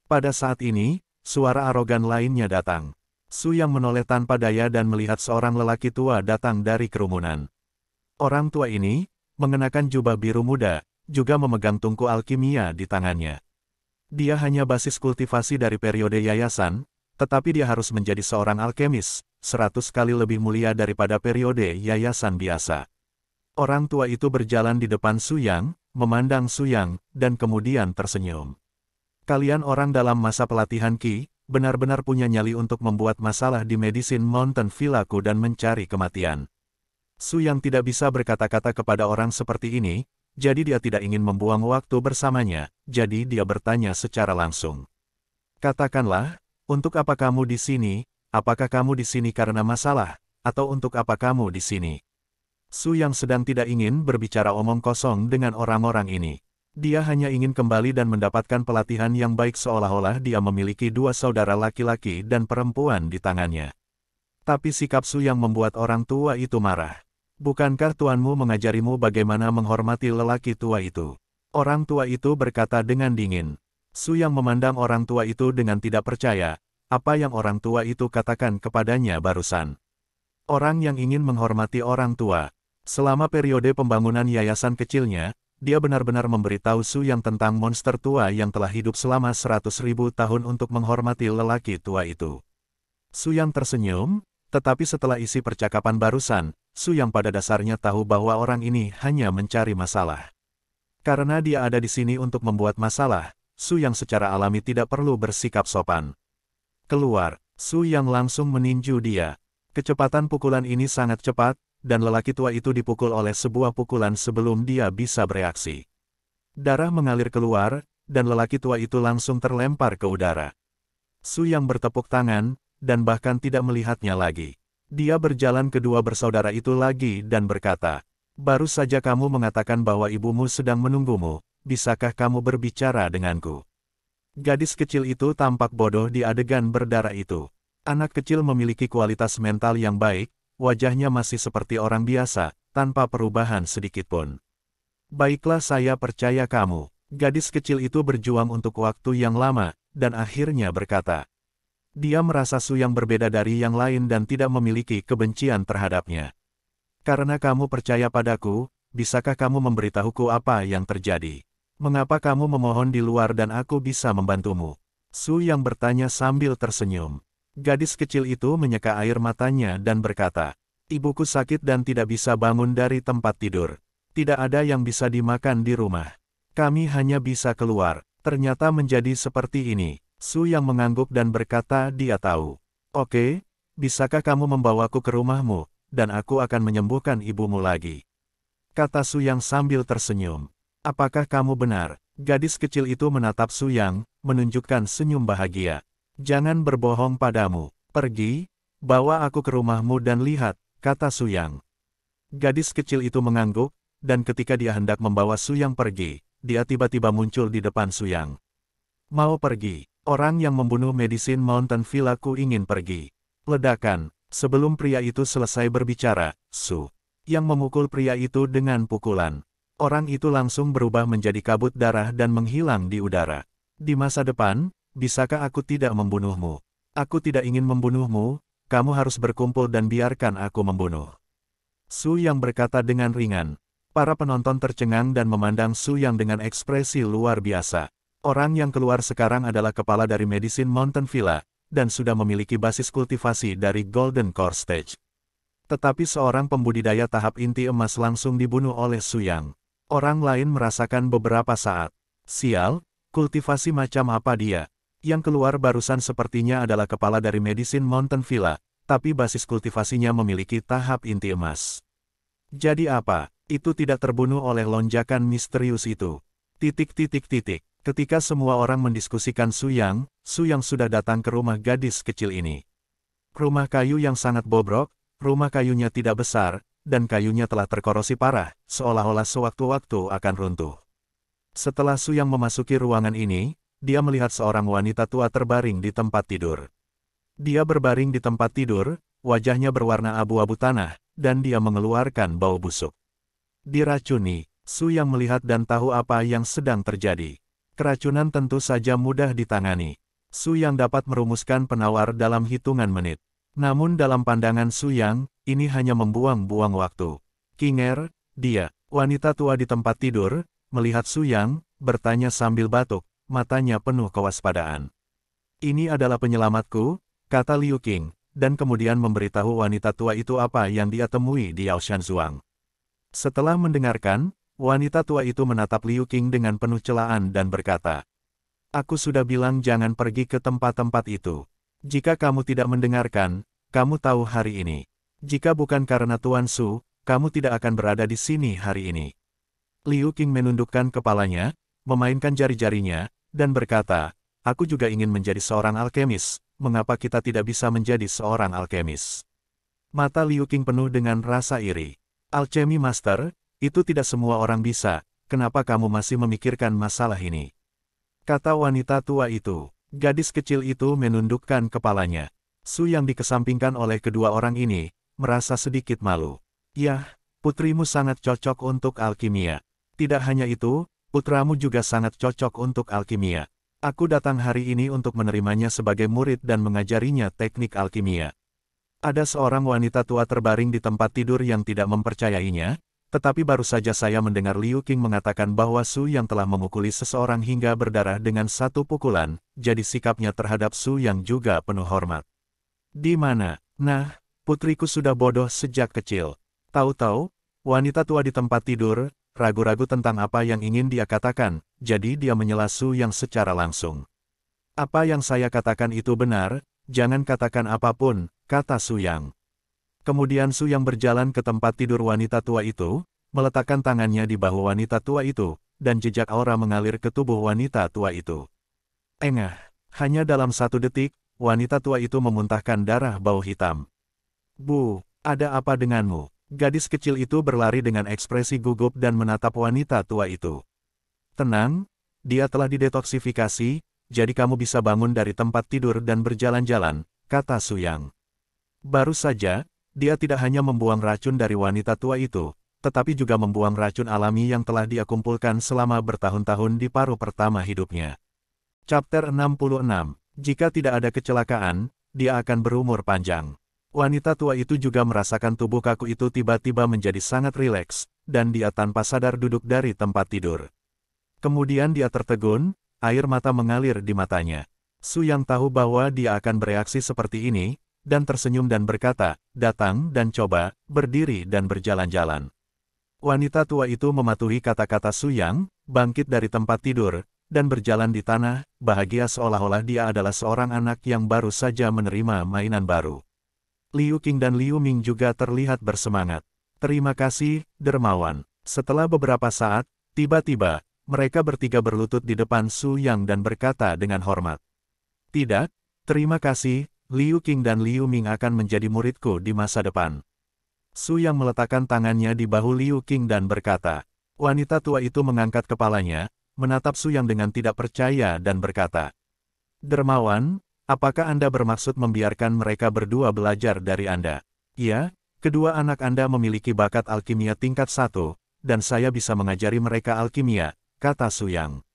Pada saat ini, suara arogan lainnya datang. Su Yang menoleh tanpa daya dan melihat seorang lelaki tua datang dari kerumunan. Orang tua ini, mengenakan jubah biru muda, juga memegang tungku alkimia di tangannya. Dia hanya basis kultivasi dari periode yayasan, tetapi dia harus menjadi seorang alkemis, 100 kali lebih mulia daripada periode yayasan biasa. Orang tua itu berjalan di depan Su Yang, memandang Su Yang, dan kemudian tersenyum. Kalian orang dalam masa pelatihan Qi, benar-benar punya nyali untuk membuat masalah di Medicine Mountain Villaku dan mencari kematian. Su Yang tidak bisa berkata-kata kepada orang seperti ini, jadi dia tidak ingin membuang waktu bersamanya, jadi dia bertanya secara langsung. Katakanlah, untuk apa kamu di sini? Apakah kamu di sini karena masalah, atau untuk apa kamu di sini? Su Yang sedang tidak ingin berbicara omong kosong dengan orang-orang ini. Dia hanya ingin kembali dan mendapatkan pelatihan yang baik seolah-olah dia memiliki dua saudara laki-laki dan perempuan di tangannya. Tapi sikap Su Yang membuat orang tua itu marah. Bukankah tuanmu mengajarimu bagaimana menghormati lelaki tua itu? Orang tua itu berkata dengan dingin. Su Yang memandang orang tua itu dengan tidak percaya, apa yang orang tua itu katakan kepadanya barusan. Orang yang ingin menghormati orang tua. Selama periode pembangunan yayasan kecilnya, dia benar-benar memberitahu Su Yang tentang monster tua yang telah hidup selama 100.000 tahun untuk menghormati lelaki tua itu. Su Yang tersenyum, tetapi setelah isi percakapan barusan, Su Yang pada dasarnya tahu bahwa orang ini hanya mencari masalah. Karena dia ada di sini untuk membuat masalah, Su Yang secara alami tidak perlu bersikap sopan. Keluar, Su Yang langsung meninju dia. Kecepatan pukulan ini sangat cepat, dan lelaki tua itu dipukul oleh sebuah pukulan sebelum dia bisa bereaksi. Darah mengalir keluar, dan lelaki tua itu langsung terlempar ke udara. Su Yang bertepuk tangan, dan bahkan tidak melihatnya lagi. Dia berjalan kedua bersaudara itu lagi dan berkata, baru saja kamu mengatakan bahwa ibumu sedang menunggumu, bisakah kamu berbicara denganku? Gadis kecil itu tampak bodoh di adegan berdarah itu. Anak kecil memiliki kualitas mental yang baik, wajahnya masih seperti orang biasa, tanpa perubahan sedikitpun. Baiklah, saya percaya kamu. Gadis kecil itu berjuang untuk waktu yang lama, dan akhirnya berkata. Dia merasa Su Yang berbeda dari yang lain dan tidak memiliki kebencian terhadapnya. Karena kamu percaya padaku, bisakah kamu memberitahuku apa yang terjadi? Mengapa kamu memohon di luar dan aku bisa membantumu? Su Yang bertanya sambil tersenyum. Gadis kecil itu menyeka air matanya dan berkata, "Ibuku sakit dan tidak bisa bangun dari tempat tidur. Tidak ada yang bisa dimakan di rumah. Kami hanya bisa keluar." Ternyata menjadi seperti ini. Su Yang mengangguk dan berkata dia tahu. "Oke, bisakah kamu membawaku ke rumahmu, dan aku akan menyembuhkan ibumu lagi?" Kata Su Yang sambil tersenyum. "Apakah kamu benar?" Gadis kecil itu menatap Su Yang, menunjukkan senyum bahagia. "Jangan berbohong padamu. Pergi, bawa aku ke rumahmu dan lihat," kata Su Yang. Gadis kecil itu mengangguk, dan ketika dia hendak membawa Su Yang pergi, dia tiba-tiba muncul di depan Su Yang. "Mau pergi? Orang yang membunuh Medicine Mountain Villa ku ingin pergi." Ledakan. Sebelum pria itu selesai berbicara, Su Yang memukul pria itu dengan pukulan. Orang itu langsung berubah menjadi kabut darah dan menghilang di udara. "Di masa depan, bisakah aku tidak membunuhmu? Aku tidak ingin membunuhmu, kamu harus berkumpul dan biarkan aku membunuh." Su Yang berkata dengan ringan. Para penonton tercengang dan memandang Su Yang dengan ekspresi luar biasa. Orang yang keluar sekarang adalah kepala dari Medicine Mountain Villa, dan sudah memiliki basis kultivasi dari Golden Core Stage. Tetapi seorang pembudidaya tahap inti emas langsung dibunuh oleh Su Yang. Orang lain merasakan beberapa saat. "Sial, kultivasi macam apa dia?" Yang keluar barusan sepertinya adalah kepala dari Medicine Mountain Villa, tapi basis kultivasinya memiliki tahap inti emas. Jadi apa? Itu tidak terbunuh oleh lonjakan misterius itu. Ketika semua orang mendiskusikan Su Yang sudah datang ke rumah gadis kecil ini. Rumah kayu yang sangat bobrok, rumah kayunya tidak besar, dan kayunya telah terkorosi parah, seolah-olah sewaktu-waktu akan runtuh. Setelah Su Yang memasuki ruangan ini, dia melihat seorang wanita tua terbaring di tempat tidur. Dia berbaring di tempat tidur, wajahnya berwarna abu-abu tanah, dan dia mengeluarkan bau busuk. Diracuni. Su Yang melihat dan tahu apa yang sedang terjadi. Keracunan tentu saja mudah ditangani. Su Yang dapat merumuskan penawar dalam hitungan menit. Namun dalam pandangan Su Yang, ini hanya membuang-buang waktu. "Kinger, dia," wanita tua di tempat tidur, melihat Su Yang, bertanya sambil batuk, matanya penuh kewaspadaan. "Ini adalah penyelamatku," kata Liu Qing, dan kemudian memberitahu wanita tua itu apa yang dia temui di Yaoshanzuang. Setelah mendengarkan, wanita tua itu menatap Liu Qing dengan penuh celaan dan berkata, "Aku sudah bilang jangan pergi ke tempat-tempat itu. Jika kamu tidak mendengarkan, kamu tahu hari ini. Jika bukan karena Tuan Su, kamu tidak akan berada di sini hari ini." Liu Qing menundukkan kepalanya, memainkan jari-jarinya, dan berkata, "Aku juga ingin menjadi seorang alkemis, mengapa kita tidak bisa menjadi seorang alkemis?" Mata Liu Qing penuh dengan rasa iri. "Alchemy Master, itu tidak semua orang bisa, kenapa kamu masih memikirkan masalah ini?" Kata wanita tua itu. Gadis kecil itu menundukkan kepalanya. Su Yang dikesampingkan oleh kedua orang ini, merasa sedikit malu. "Yah, putrimu sangat cocok untuk alkimia. Tidak hanya itu, putramu juga sangat cocok untuk alkimia. Aku datang hari ini untuk menerimanya sebagai murid dan mengajarinya teknik alkimia." Ada seorang wanita tua terbaring di tempat tidur yang tidak mempercayainya, tetapi baru saja saya mendengar Liu Qing mengatakan bahwa Su Yang telah memukuli seseorang hingga berdarah dengan satu pukulan, jadi sikapnya terhadap Su Yang juga penuh hormat. "Di mana?" "Nah, putriku sudah bodoh sejak kecil." Tahu-tahu, wanita tua di tempat tidur, ragu-ragu tentang apa yang ingin dia katakan, jadi dia menyela Su Yang secara langsung. "Apa yang saya katakan itu benar, jangan katakan apapun," kata Su Yang. Kemudian Su Yang berjalan ke tempat tidur wanita tua itu, meletakkan tangannya di bahu wanita tua itu, dan jejak aura mengalir ke tubuh wanita tua itu. Engah, hanya dalam 1 detik, wanita tua itu memuntahkan darah bau hitam. "Bu, ada apa denganmu?" Gadis kecil itu berlari dengan ekspresi gugup dan menatap wanita tua itu. "Tenang, dia telah didetoksifikasi, jadi kamu bisa bangun dari tempat tidur dan berjalan-jalan," kata Su Yang. Baru saja, dia tidak hanya membuang racun dari wanita tua itu, tetapi juga membuang racun alami yang telah dia kumpulkan selama bertahun-tahun di paruh pertama hidupnya. Chapter 66. Jika tidak ada kecelakaan, dia akan berumur panjang. Wanita tua itu juga merasakan tubuh kaku itu tiba-tiba menjadi sangat rileks, dan dia tanpa sadar duduk dari tempat tidur. Kemudian dia tertegun, air mata mengalir di matanya. Su Yang tahu bahwa dia akan bereaksi seperti ini, dan tersenyum dan berkata, datang dan coba, berdiri dan berjalan-jalan. Wanita tua itu mematuhi kata-kata Su Yang, bangkit dari tempat tidur, dan berjalan di tanah, bahagia seolah-olah dia adalah seorang anak yang baru saja menerima mainan baru. Liu Qing dan Liu Ming juga terlihat bersemangat. Terima kasih, dermawan. Setelah beberapa saat, tiba-tiba, mereka bertiga berlutut di depan Su Yang dan berkata dengan hormat. Tidak, terima kasih, Liu Qing dan Liu Ming akan menjadi muridku di masa depan. Su Yang meletakkan tangannya di bahu Liu Qing dan berkata. Wanita tua itu mengangkat kepalanya, menatap Su Yang dengan tidak percaya dan berkata. Dermawan, apakah Anda bermaksud membiarkan mereka berdua belajar dari Anda? Ya, kedua anak Anda memiliki bakat alkimia tingkat 1, dan saya bisa mengajari mereka alkimia, kata Su Yang.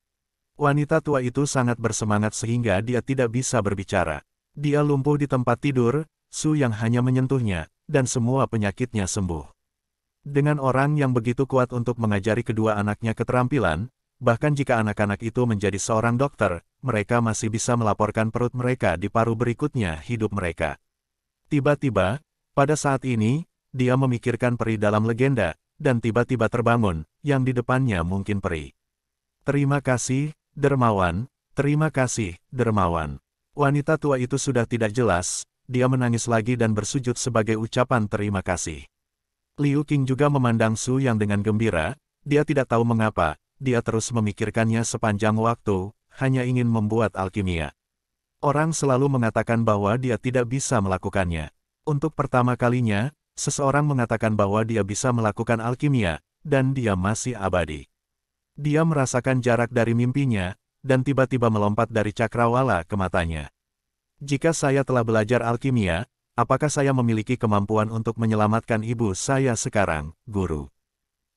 Wanita tua itu sangat bersemangat sehingga dia tidak bisa berbicara. Dia lumpuh di tempat tidur, Su Yang hanya menyentuhnya, dan semua penyakitnya sembuh. Dengan orang yang begitu kuat untuk mengajari kedua anaknya keterampilan, bahkan jika anak-anak itu menjadi seorang dokter, mereka masih bisa melaporkan perut mereka di paruh berikutnya hidup mereka. Tiba-tiba, pada saat ini, dia memikirkan peri dalam legenda, dan tiba-tiba terbangun, yang di depannya mungkin peri. Terima kasih, dermawan, terima kasih, dermawan. Wanita tua itu sudah tidak jelas, dia menangis lagi dan bersujud sebagai ucapan terima kasih. Liu Qing juga memandang Su Yang dengan gembira, dia tidak tahu mengapa, dia terus memikirkannya sepanjang waktu, hanya ingin membuat alkimia. Orang selalu mengatakan bahwa dia tidak bisa melakukannya. Untuk pertama kalinya, seseorang mengatakan bahwa dia bisa melakukan alkimia, dan dia masih abadi. Dia merasakan jarak dari mimpinya, dan tiba-tiba melompat dari cakrawala ke matanya. Jika saya telah belajar alkimia, apakah saya memiliki kemampuan untuk menyelamatkan ibu saya sekarang, guru?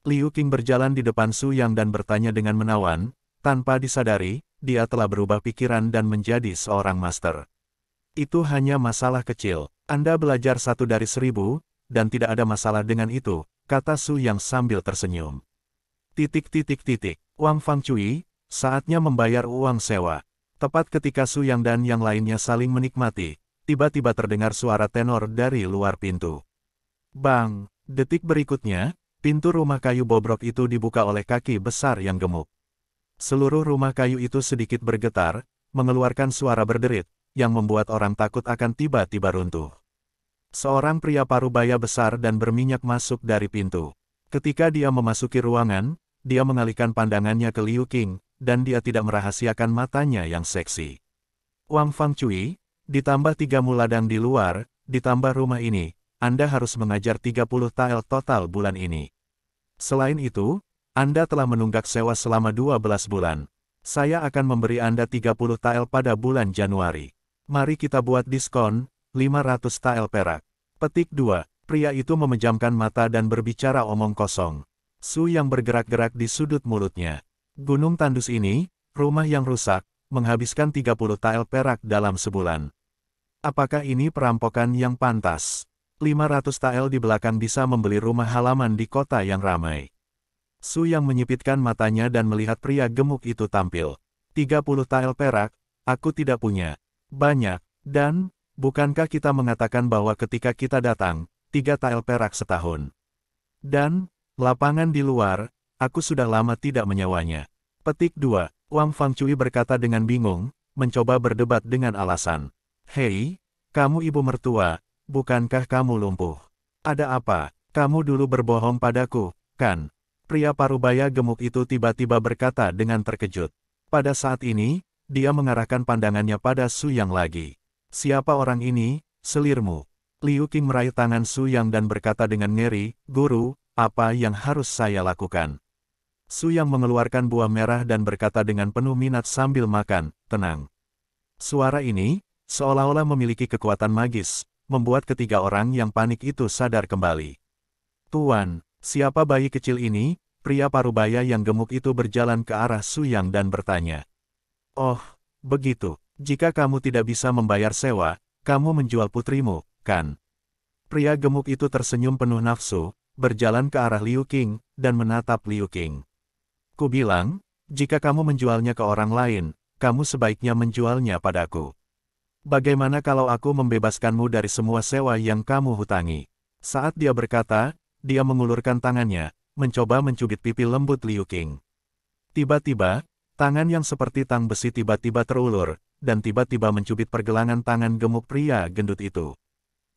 Liu Qing berjalan di depan Su Yang dan bertanya dengan menawan, tanpa disadari, dia telah berubah pikiran dan menjadi seorang master. Itu hanya masalah kecil, Anda belajar 1 dari 1000, dan tidak ada masalah dengan itu, kata Su Yang sambil tersenyum. Wang Fangcui, saatnya membayar uang sewa. Tepat ketika Su Yang dan yang lainnya saling menikmati, tiba-tiba terdengar suara tenor dari luar pintu. Bang! Detik berikutnya, pintu rumah kayu bobrok itu dibuka oleh kaki besar yang gemuk. Seluruh rumah kayu itu sedikit bergetar, mengeluarkan suara berderit, yang membuat orang takut akan tiba-tiba runtuh. Seorang pria parubaya besar dan berminyak masuk dari pintu. Ketika dia memasuki ruangan, dia mengalihkan pandangannya ke Liu Qing, dan dia tidak merahasiakan matanya yang seksi. Wang Fangcui, ditambah 3 ladang di luar, ditambah rumah ini, Anda harus mengajar 30 tael total bulan ini. Selain itu, Anda telah menunggak sewa selama 12 bulan. Saya akan memberi Anda 30 tael pada bulan Januari. Mari kita buat diskon, 500 tael perak. Petik 2. Pria itu memejamkan mata dan berbicara omong kosong. Su Yang bergerak-gerak di sudut mulutnya. Gunung tandus ini, rumah yang rusak, menghabiskan 30 tael perak dalam sebulan. Apakah ini perampokan yang pantas? 500 tael di belakang bisa membeli rumah halaman di kota yang ramai. Su Yang menyipitkan matanya dan melihat pria gemuk itu tampil. 30 tael perak, aku tidak punya. Banyak, dan, bukankah kita mengatakan bahwa ketika kita datang, 3 tael perak setahun? Dan, lapangan di luar, aku sudah lama tidak menyewanya. Petik 2. Wang Fangcui berkata dengan bingung, mencoba berdebat dengan alasan. Hei, kamu ibu mertua, bukankah kamu lumpuh? Ada apa? Kamu dulu berbohong padaku, kan? Pria parubaya gemuk itu tiba-tiba berkata dengan terkejut. Pada saat ini, dia mengarahkan pandangannya pada Su Yang lagi. Siapa orang ini, selirmu? Liu Qing meraih tangan Su Yang dan berkata dengan ngeri, Guru, apa yang harus saya lakukan? Su Yang mengeluarkan buah merah dan berkata dengan penuh minat sambil makan, tenang. Suara ini, seolah-olah memiliki kekuatan magis, membuat ketiga orang yang panik itu sadar kembali. Tuan, siapa bayi kecil ini? Pria parubaya yang gemuk itu berjalan ke arah Su Yang dan bertanya. Oh, begitu. Jika kamu tidak bisa membayar sewa, kamu menjual putrimu, kan? Pria gemuk itu tersenyum penuh nafsu, berjalan ke arah Liu Qing, dan menatap Liu Qing. Ku bilang, Jika kamu menjualnya ke orang lain, kamu sebaiknya menjualnya padaku. Bagaimana kalau aku membebaskanmu dari semua sewa yang kamu hutangi? Saat dia berkata, dia mengulurkan tangannya, mencoba mencubit pipi lembut Liu Qing. Tiba-tiba, tangan yang seperti tang besi tiba-tiba terulur, dan tiba-tiba mencubit pergelangan tangan gemuk pria gendut itu.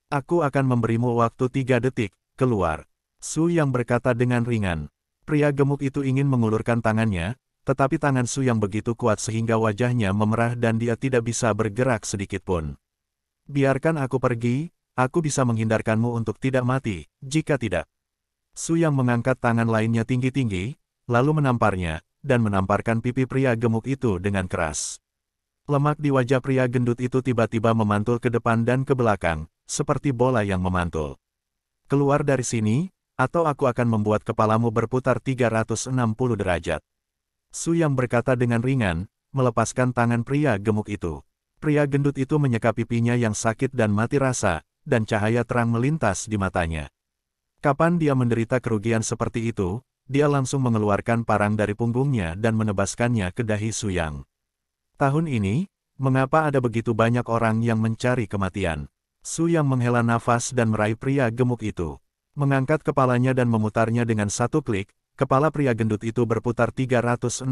Aku akan memberimu waktu 3 detik, keluar. Su Yang berkata dengan ringan. Pria gemuk itu ingin mengulurkan tangannya, tetapi tangan Su Yang begitu kuat sehingga wajahnya memerah dan dia tidak bisa bergerak sedikitpun. Biarkan aku pergi, aku bisa menghindarkanmu untuk tidak mati, jika tidak. Su Yang mengangkat tangan lainnya tinggi-tinggi, lalu menamparnya, dan menamparkan pipi pria gemuk itu dengan keras. Lemak di wajah pria gendut itu tiba-tiba memantul ke depan dan ke belakang, seperti bola yang memantul. Keluar dari sini, atau aku akan membuat kepalamu berputar 360 derajat. Su Yang berkata dengan ringan, melepaskan tangan pria gemuk itu. Pria gendut itu menyeka pipinya yang sakit dan mati rasa, dan cahaya terang melintas di matanya. Kapan dia menderita kerugian seperti itu, dia langsung mengeluarkan parang dari punggungnya dan menebaskannya ke dahi Su Yang. Tahun ini, mengapa ada begitu banyak orang yang mencari kematian? Su Yang menghela nafas dan meraih pria gemuk itu. Mengangkat kepalanya dan memutarnya dengan satu klik, kepala pria gendut itu berputar 360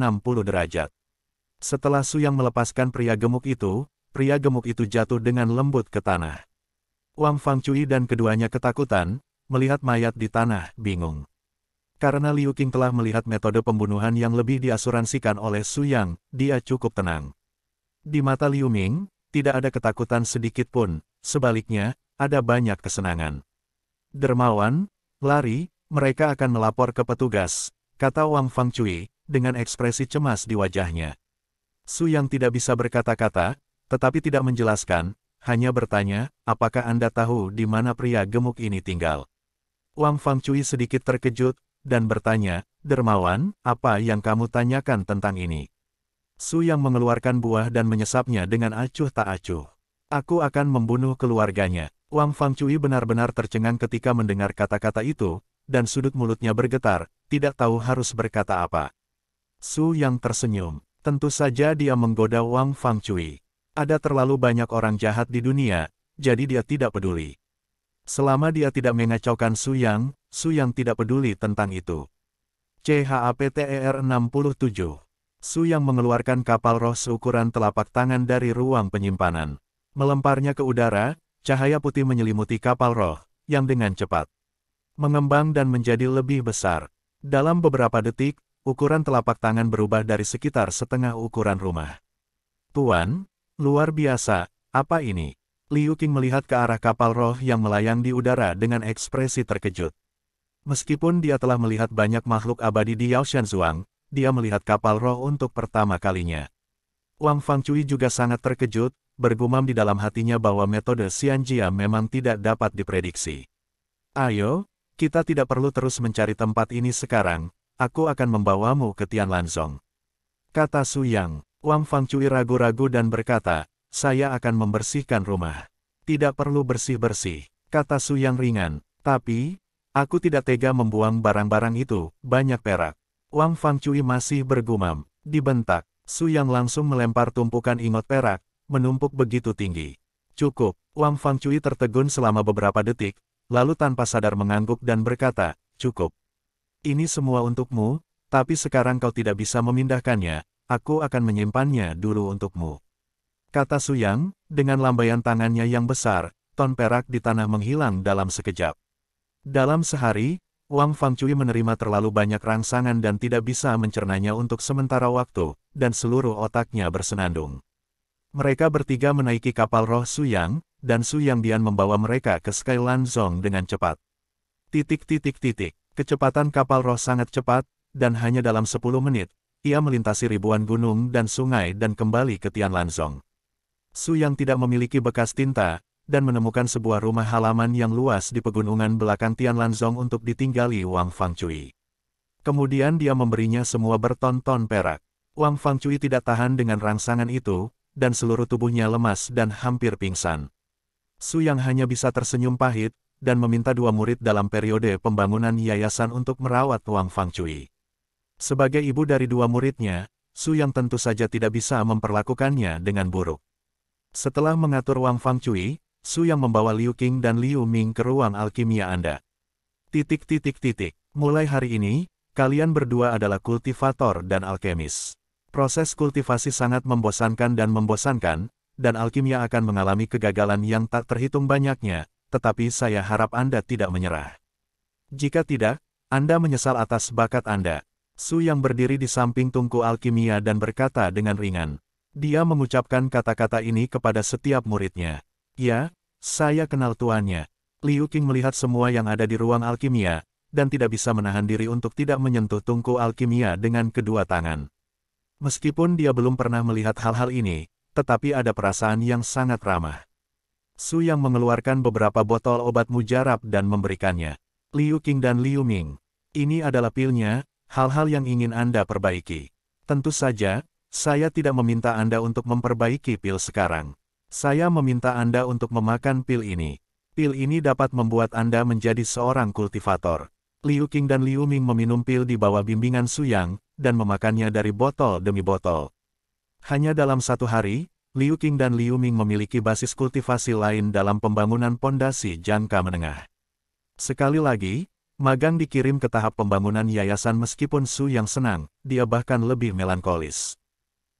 derajat. Setelah Su Yang melepaskan pria gemuk itu jatuh dengan lembut ke tanah. Wang Fangcui dan keduanya ketakutan, melihat mayat di tanah, bingung. Karena Liu Qing telah melihat metode pembunuhan yang lebih diasuransikan oleh Su Yang, dia cukup tenang. Di mata Liu Ming, tidak ada ketakutan sedikit pun, sebaliknya, ada banyak kesenangan. Dermawan, lari, mereka akan melapor ke petugas, kata Wang Fangcui, dengan ekspresi cemas di wajahnya. Su Yang tidak bisa berkata-kata, tetapi tidak menjelaskan, hanya bertanya, apakah Anda tahu di mana pria gemuk ini tinggal? Wang Fangcui sedikit terkejut, dan bertanya, Dermawan, apa yang kamu tanyakan tentang ini? Su Yang mengeluarkan buah dan menyesapnya dengan acuh tak acuh. Aku akan membunuh keluarganya. Wang Fangcui benar-benar tercengang ketika mendengar kata-kata itu, dan sudut mulutnya bergetar, tidak tahu harus berkata apa. Su Yang tersenyum. Tentu saja dia menggoda Wang Fangcui. Ada terlalu banyak orang jahat di dunia, jadi dia tidak peduli. Selama dia tidak mengacaukan Su Yang tidak peduli tentang itu. CHAPTER 67. Su Yang mengeluarkan kapal roh seukuran telapak tangan dari ruang penyimpanan. Melemparnya ke udara, cahaya putih menyelimuti kapal roh, yang dengan cepat mengembang dan menjadi lebih besar. Dalam beberapa detik, ukuran telapak tangan berubah dari sekitar setengah ukuran rumah. Tuan, luar biasa, apa ini? Liu Qing melihat ke arah kapal roh yang melayang di udara dengan ekspresi terkejut. Meskipun dia telah melihat banyak makhluk abadi di Yaoshanzuang, dia melihat kapal roh untuk pertama kalinya. Wang Fangcui juga sangat terkejut, bergumam di dalam hatinya bahwa metode Xianjia memang tidak dapat diprediksi. Ayo, kita tidak perlu terus mencari tempat ini sekarang, aku akan membawamu ke Tianlanzong. Kata Su Yang. Wang Fangcui ragu-ragu dan berkata, saya akan membersihkan rumah. Tidak perlu bersih-bersih, kata Su Yang ringan, tapi, aku tidak tega membuang barang-barang itu, banyak perak. Wang Fangcui masih bergumam, dibentak. Su Yang langsung melempar tumpukan ingot perak, menumpuk begitu tinggi. Cukup, Wang Fangcui tertegun selama beberapa detik, lalu tanpa sadar mengangguk dan berkata, cukup. Ini semua untukmu, tapi sekarang kau tidak bisa memindahkannya, aku akan menyimpannya dulu untukmu. Kata Su Yang, dengan lambaian tangannya yang besar, ton perak di tanah menghilang dalam sekejap. Dalam sehari, Wang Fangcui menerima terlalu banyak rangsangan dan tidak bisa mencernanya untuk sementara waktu, dan seluruh otaknya bersenandung. Mereka bertiga menaiki kapal roh Su Yang, dan Su Yang Dian membawa mereka ke Skylanzong dengan cepat. Kecepatan kapal roh sangat cepat, dan hanya dalam 10 menit, ia melintasi ribuan gunung dan sungai dan kembali ke Tianlanzong. Su Yang tidak memiliki bekas tinta, dan menemukan sebuah rumah halaman yang luas di pegunungan belakang Tianlanzong untuk ditinggali Wang Fangcui. Kemudian dia memberinya semua berton-ton perak. Wang Fangcui tidak tahan dengan rangsangan itu, dan seluruh tubuhnya lemas dan hampir pingsan. Su Yang hanya bisa tersenyum pahit, dan meminta 2 murid dalam periode pembangunan yayasan untuk merawat Wang Fangcui. Sebagai ibu dari dua muridnya, Su Yang tentu saja tidak bisa memperlakukannya dengan buruk. Setelah mengatur Wang Fangcui, Su Yang membawa Liu Qing dan Liu Ming ke ruang alkimia Anda. Mulai hari ini, kalian berdua adalah kultivator dan alkemis. Proses kultivasi sangat membosankan, dan alkimia akan mengalami kegagalan yang tak terhitung banyaknya, tetapi saya harap Anda tidak menyerah. Jika tidak, Anda menyesal atas bakat Anda. Su Yang berdiri di samping tungku alkimia dan berkata dengan ringan. Dia mengucapkan kata-kata ini kepada setiap muridnya. Ya, saya kenal tuannya. Liu Qing melihat semua yang ada di ruang alkimia, dan tidak bisa menahan diri untuk tidak menyentuh tungku alkimia dengan kedua tangan. Meskipun dia belum pernah melihat hal-hal ini, tetapi ada perasaan yang sangat ramah. Su Yang mengeluarkan beberapa botol obat mujarab dan memberikannya. Liu Qing dan Liu Ming. Ini adalah pilnya, hal-hal yang ingin Anda perbaiki. Tentu saja, saya tidak meminta Anda untuk memperbaiki pil sekarang. Saya meminta Anda untuk memakan pil ini. Pil ini dapat membuat Anda menjadi seorang kultivator. Liu Qing dan Liu Ming meminum pil di bawah bimbingan Su Yang, dan memakannya dari botol demi botol. Hanya dalam satu hari, Liu Qing dan Liu Ming memiliki basis kultivasi lain dalam pembangunan pondasi jangka menengah. Sekali lagi, magang dikirim ke tahap pembangunan yayasan meskipun Su Yang senang, dia bahkan lebih melankolis.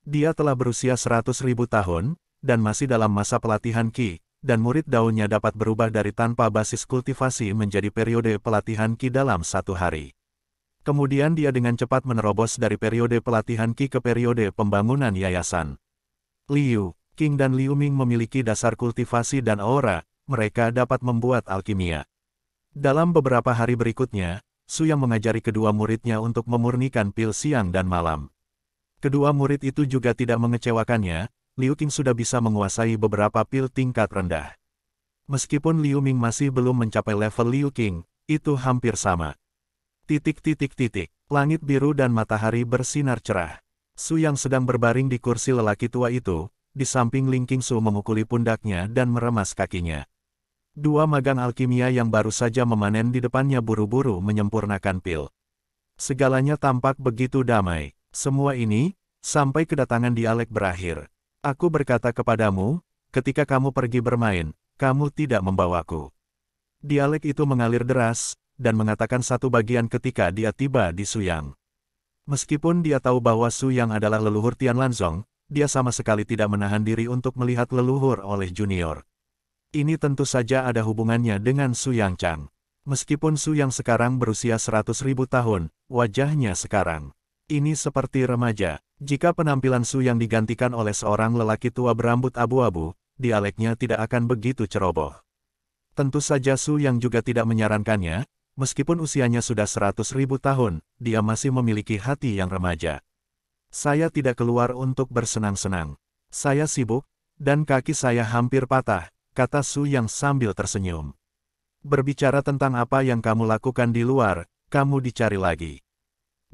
Dia telah berusia 100.000 tahun, dan masih dalam masa pelatihan Qi, dan murid daunnya dapat berubah dari tanpa basis kultivasi menjadi periode pelatihan Qi dalam satu hari. Kemudian dia dengan cepat menerobos dari periode pelatihan Qi ke periode pembangunan yayasan. Liu Qing dan Liu Ming memiliki dasar kultivasi dan aura, mereka dapat membuat alkimia. Dalam beberapa hari berikutnya, Su Yang mengajari kedua muridnya untuk memurnikan pil siang dan malam. Kedua murid itu juga tidak mengecewakannya, Liu Qing sudah bisa menguasai beberapa pil tingkat rendah. Meskipun Liu Ming masih belum mencapai level Liu Qing, itu hampir sama. Langit biru dan matahari bersinar cerah. Su Yang sedang berbaring di kursi lelaki tua itu, di samping Ling Qingsu memukuli pundaknya dan meremas kakinya. Dua magang alkimia yang baru saja memanen di depannya buru-buru menyempurnakan pil. Segalanya tampak begitu damai. Semua ini, sampai kedatangan dialek berakhir. Aku berkata kepadamu, ketika kamu pergi bermain, kamu tidak membawaku. Dialek itu mengalir deras, dan mengatakan satu bagian ketika dia tiba di Su Yang. Meskipun dia tahu bahwa Su Yang adalah leluhur Tian Lanzong, dia sama sekali tidak menahan diri untuk melihat leluhur oleh junior. Ini tentu saja ada hubungannya dengan Su Yang Chang. Meskipun Su Yang sekarang berusia 100.000 tahun, wajahnya sekarang ini seperti remaja. Jika penampilan Su Yang digantikan oleh seorang lelaki tua berambut abu-abu, dialeknya tidak akan begitu ceroboh. Tentu saja Su Yang juga tidak menyarankannya, meskipun usianya sudah 100.000 tahun, dia masih memiliki hati yang remaja. Saya tidak keluar untuk bersenang-senang. Saya sibuk, dan kaki saya hampir patah, kata Su Yang sambil tersenyum. Berbicara tentang apa yang kamu lakukan di luar, kamu dicari lagi.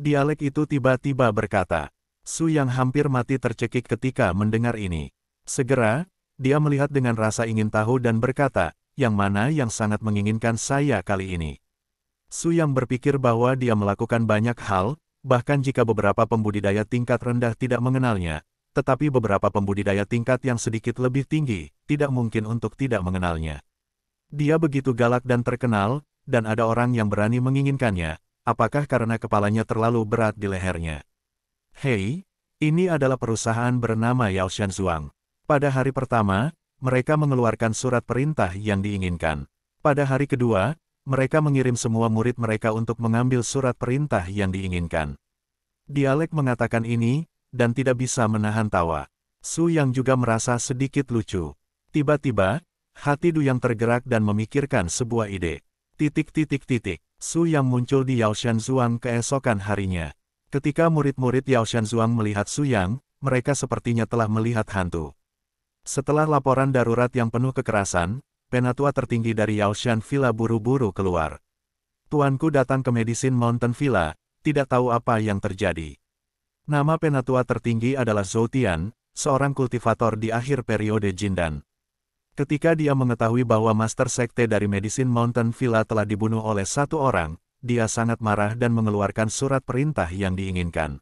Dialek itu tiba-tiba berkata. Su Yang hampir mati tercekik ketika mendengar ini. Segera, dia melihat dengan rasa ingin tahu dan berkata, yang mana yang sangat menginginkan saya kali ini. Su Yang berpikir bahwa dia melakukan banyak hal, bahkan jika beberapa pembudidaya tingkat rendah tidak mengenalnya, tetapi beberapa pembudidaya tingkat yang sedikit lebih tinggi, tidak mungkin untuk tidak mengenalnya. Dia begitu galak dan terkenal, dan ada orang yang berani menginginkannya. Apakah karena kepalanya terlalu berat di lehernya? Hei, ini adalah perusahaan bernama Yaoshan Zhuang. Pada hari pertama, mereka mengeluarkan surat perintah yang diinginkan. Pada hari kedua, mereka mengirim semua murid mereka untuk mengambil surat perintah yang diinginkan. Dialek mengatakan ini, dan tidak bisa menahan tawa. Su Yang juga merasa sedikit lucu. Tiba-tiba, hati Du Yang tergerak dan memikirkan sebuah ide. Su Yang muncul di Yaoshan Zhuang keesokan harinya. Ketika murid-murid Yaoshan Zhuang melihat Su Yang, mereka sepertinya telah melihat hantu. Setelah laporan darurat yang penuh kekerasan, penatua tertinggi dari Yaoshan Villa buru-buru keluar. Tuanku datang ke Medicine Mountain Villa, tidak tahu apa yang terjadi. Nama penatua tertinggi adalah Zhou Tian, seorang kultivator di akhir periode Jindan. Ketika dia mengetahui bahwa Master Sekte dari Medicine Mountain Villa telah dibunuh oleh satu orang, dia sangat marah dan mengeluarkan surat perintah yang diinginkan.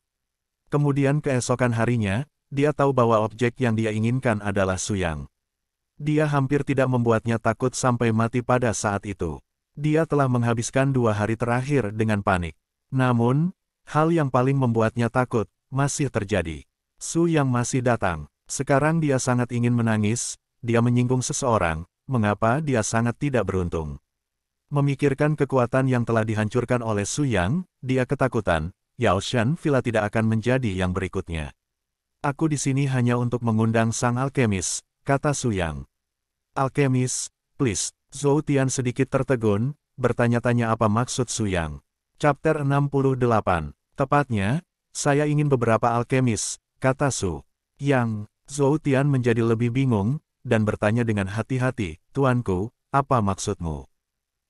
Kemudian keesokan harinya, dia tahu bahwa objek yang dia inginkan adalah Su Yang. Dia hampir tidak membuatnya takut sampai mati pada saat itu. Dia telah menghabiskan 2 hari terakhir dengan panik. Namun, hal yang paling membuatnya takut masih terjadi. Su Yang masih datang. Sekarang dia sangat ingin menangis, dia menyinggung seseorang, mengapa dia sangat tidak beruntung. Memikirkan kekuatan yang telah dihancurkan oleh Su Yang, dia ketakutan, Yao Shan Villa tidak akan menjadi yang berikutnya. Aku di sini hanya untuk mengundang sang alkemis, kata Su Yang. Alkemis, please. Zhou Tian sedikit tertegun, bertanya-tanya apa maksud Su Yang. Chapter 68. Tepatnya, saya ingin beberapa alkemis, kata Su Yang. Zhou Tian menjadi lebih bingung, dan bertanya dengan hati-hati, Tuanku, apa maksudmu?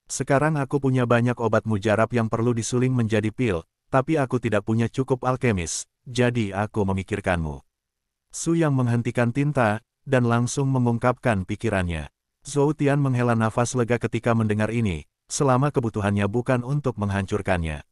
Sekarang aku punya banyak obat mujarab yang perlu disuling menjadi pil, tapi aku tidak punya cukup alkemis, jadi aku memikirkanmu. Su Yang menghentikan tinta, dan langsung mengungkapkan pikirannya. Zhou Tian menghela nafas lega ketika mendengar ini, selama kebutuhannya bukan untuk menghancurkannya.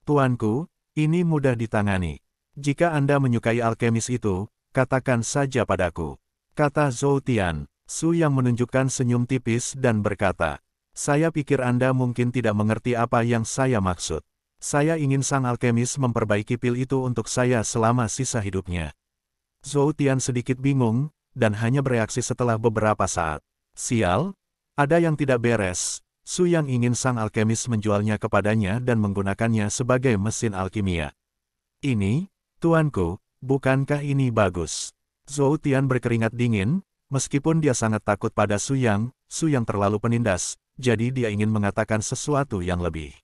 Tuanku, ini mudah ditangani. Jika Anda menyukai alkemis itu, katakan saja padaku, kata Zhou Tian. Su Yang menunjukkan senyum tipis dan berkata, saya pikir Anda mungkin tidak mengerti apa yang saya maksud. Saya ingin sang alkemis memperbaiki pil itu untuk saya selama sisa hidupnya. Zhou Tian sedikit bingung, dan hanya bereaksi setelah beberapa saat. Sial, ada yang tidak beres. Su Yang ingin sang alkemis menjualnya kepadanya dan menggunakannya sebagai mesin alkimia. Ini, tuanku, bukankah ini bagus? Zhou Tian berkeringat dingin, meskipun dia sangat takut pada Su Yang terlalu penindas, jadi dia ingin mengatakan sesuatu yang lebih.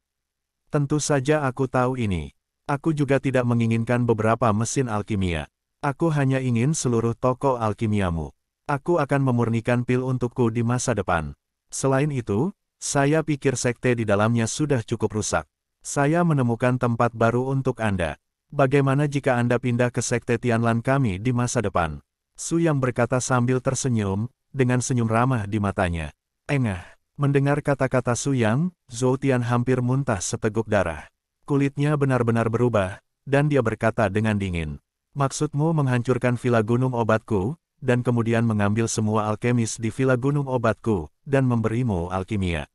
Tentu saja aku tahu ini. Aku juga tidak menginginkan beberapa mesin alkimia. Aku hanya ingin seluruh toko alkimiamu. Aku akan memurnikan pil untukku di masa depan. Selain itu, saya pikir sekte di dalamnya sudah cukup rusak. Saya menemukan tempat baru untuk Anda. Bagaimana jika Anda pindah ke sekte Tianlan kami di masa depan? Su Yang berkata sambil tersenyum, dengan senyum ramah di matanya. Engah. Mendengar kata-kata Su Yang, Zhou Tian hampir muntah seteguk darah. Kulitnya benar-benar berubah, dan dia berkata dengan dingin. Maksudmu menghancurkan Villa Gunung Obatku, dan kemudian mengambil semua alkemis di Villa Gunung Obatku, dan memberimu alkimia.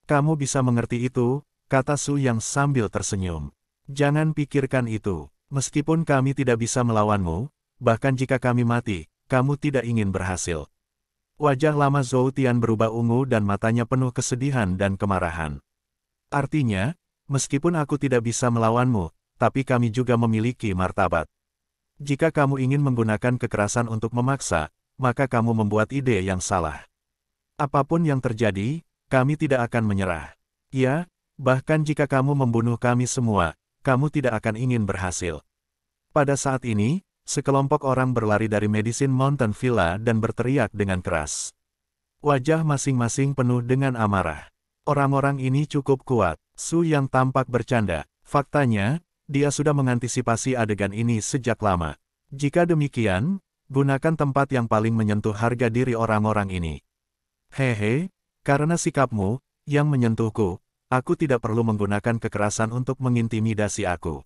Kamu bisa mengerti itu, kata Su Yang sambil tersenyum. Jangan pikirkan itu. Meskipun kami tidak bisa melawanmu, bahkan jika kami mati, kamu tidak ingin berhasil. Wajah lama Zhou Tian berubah ungu dan matanya penuh kesedihan dan kemarahan. Artinya, meskipun aku tidak bisa melawanmu, tapi kami juga memiliki martabat. Jika kamu ingin menggunakan kekerasan untuk memaksa, maka kamu membuat ide yang salah. Apapun yang terjadi, kami tidak akan menyerah. Ya, bahkan jika kamu membunuh kami semua, kamu tidak akan ingin berhasil. Pada saat ini, sekelompok orang berlari dari Medicine Mountain Villa dan berteriak dengan keras. Wajah masing-masing penuh dengan amarah. Orang-orang ini cukup kuat. Su Yang tampak bercanda. Faktanya, dia sudah mengantisipasi adegan ini sejak lama. Jika demikian, gunakan tempat yang paling menyentuh harga diri orang-orang ini. Hehe, karena sikapmu, yang menyentuhku, aku tidak perlu menggunakan kekerasan untuk mengintimidasi aku.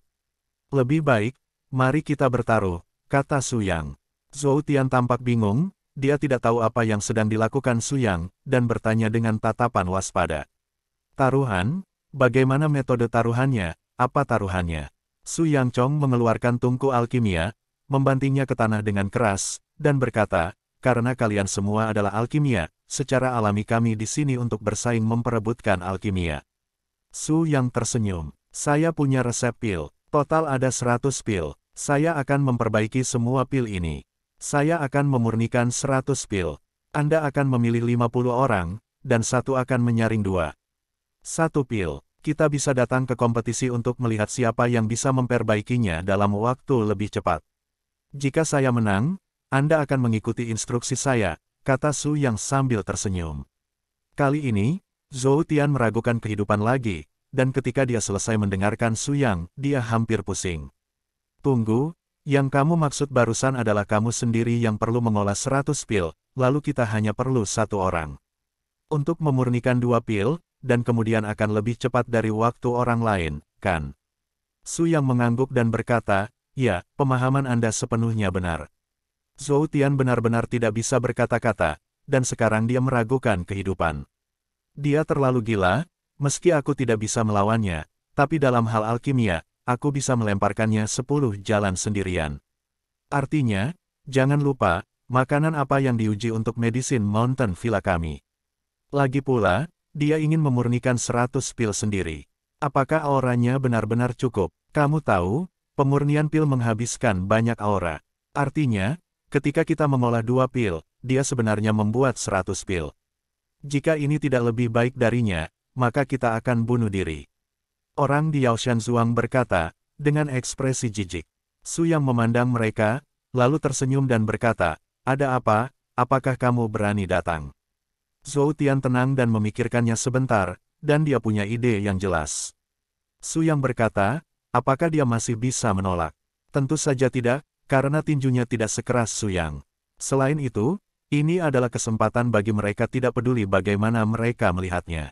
Lebih baik, mari kita bertaruh, kata Su Yang. Zhou Tian tampak bingung, dia tidak tahu apa yang sedang dilakukan Su Yang, dan bertanya dengan tatapan waspada. Taruhan? Bagaimana metode taruhannya? Apa taruhannya? Su Yang Chong mengeluarkan tungku alkimia, membantingnya ke tanah dengan keras, dan berkata, karena kalian semua adalah alkimia, secara alami kami di sini untuk bersaing memperebutkan alkimia. Su Yang tersenyum. Saya punya resep pil. Total ada 100 pil. Saya akan memperbaiki semua pil ini. Saya akan memurnikan 100 pil. Anda akan memilih 50 orang, dan satu akan menyaring 2. 1 pil. Kita bisa datang ke kompetisi untuk melihat siapa yang bisa memperbaikinya dalam waktu lebih cepat. Jika saya menang, Anda akan mengikuti instruksi saya, kata Su Yang sambil tersenyum. Kali ini, Zhou Tian meragukan kehidupan lagi, dan ketika dia selesai mendengarkan Su Yang, dia hampir pusing. Tunggu, yang kamu maksud barusan adalah kamu sendiri yang perlu mengolah 100 pil, lalu kita hanya perlu 1 orang. Untuk memurnikan 2 pil, dan kemudian akan lebih cepat dari waktu orang lain, kan? Su Yang mengangguk dan berkata, ya, pemahaman Anda sepenuhnya benar. Zhou Tian benar-benar tidak bisa berkata-kata, dan sekarang dia meragukan kehidupan. Dia terlalu gila, meski aku tidak bisa melawannya, tapi dalam hal alkimia, aku bisa melemparkannya 10 jalan sendirian. Artinya, jangan lupa, makanan apa yang diuji untuk Medicine Mountain Villa kami. Lagi pula, dia ingin memurnikan 100 pil sendiri. Apakah auranya benar-benar cukup? Kamu tahu, pemurnian pil menghabiskan banyak aura. Artinya, ketika kita mengolah 2 pil, dia sebenarnya membuat 100 pil. Jika ini tidak lebih baik darinya, maka kita akan bunuh diri. Orang di Yaoshan Zhuang berkata, dengan ekspresi jijik. Su Yang memandang mereka, lalu tersenyum dan berkata, ada apa, apakah kamu berani datang? Zhou Tian tenang dan memikirkannya sebentar, dan dia punya ide yang jelas. Su Yang berkata, apakah dia masih bisa menolak? Tentu saja tidak, karena tinjunya tidak sekeras Su Yang. Selain itu, ini adalah kesempatan bagi mereka tidak peduli bagaimana mereka melihatnya.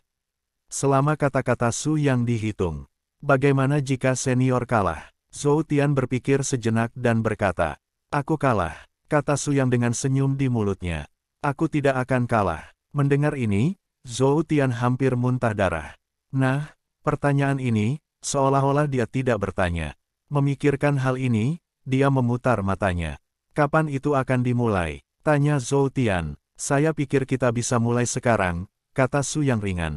Selama kata-kata Su Yang dihitung, bagaimana jika senior kalah? Zhou Tian berpikir sejenak dan berkata, aku kalah, kata Su Yang dengan senyum di mulutnya. Aku tidak akan kalah. Mendengar ini, Zhou Tian hampir muntah darah. Nah, pertanyaan ini, seolah-olah dia tidak bertanya. Memikirkan hal ini, dia memutar matanya. Kapan itu akan dimulai? Tanya Zhou Tian. Saya pikir kita bisa mulai sekarang, kata Su Yang ringan.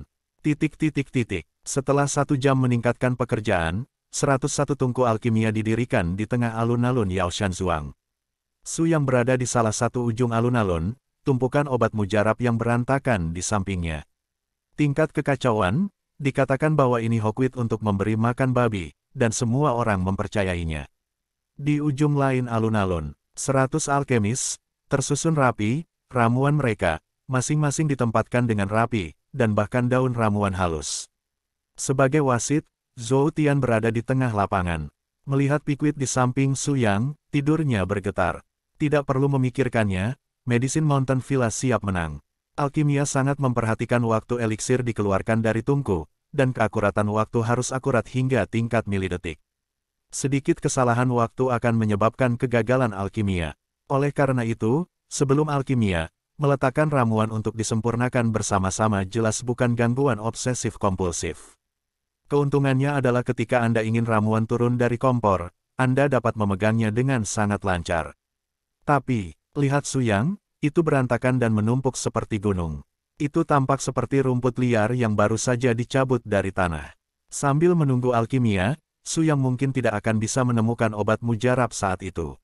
Setelah 1 jam meningkatkan pekerjaan, 101 tungku alkimia didirikan di tengah alun-alun Yaoshan Zhuang. Su Yang berada di salah satu ujung alun-alun, tumpukan obat mujarab yang berantakan di sampingnya. Tingkat kekacauan, dikatakan bahwa ini Hokweed untuk memberi makan babi, dan semua orang mempercayainya. Di ujung lain alun-alun, 100 alkemis, tersusun rapi, ramuan mereka, masing-masing ditempatkan dengan rapi, dan bahkan daun ramuan halus. Sebagai wasit, Zhou Tian berada di tengah lapangan. Melihat Pikwit di samping Su Yang, tidurnya bergetar. Tidak perlu memikirkannya, Medicine Mountain Villa siap menang. Alkimia sangat memperhatikan waktu eliksir dikeluarkan dari tungku, dan keakuratan waktu harus akurat hingga tingkat milidetik. Sedikit kesalahan waktu akan menyebabkan kegagalan alkimia. Oleh karena itu, sebelum alkimia, meletakkan ramuan untuk disempurnakan bersama-sama jelas bukan gangguan obsesif-kompulsif. Keuntungannya adalah ketika Anda ingin ramuan turun dari kompor, Anda dapat memegangnya dengan sangat lancar. Tapi, lihat Su Yang, itu berantakan dan menumpuk seperti gunung. Itu tampak seperti rumput liar yang baru saja dicabut dari tanah. Sambil menunggu alkimia, Su Yang mungkin tidak akan bisa menemukan obat mujarab saat itu.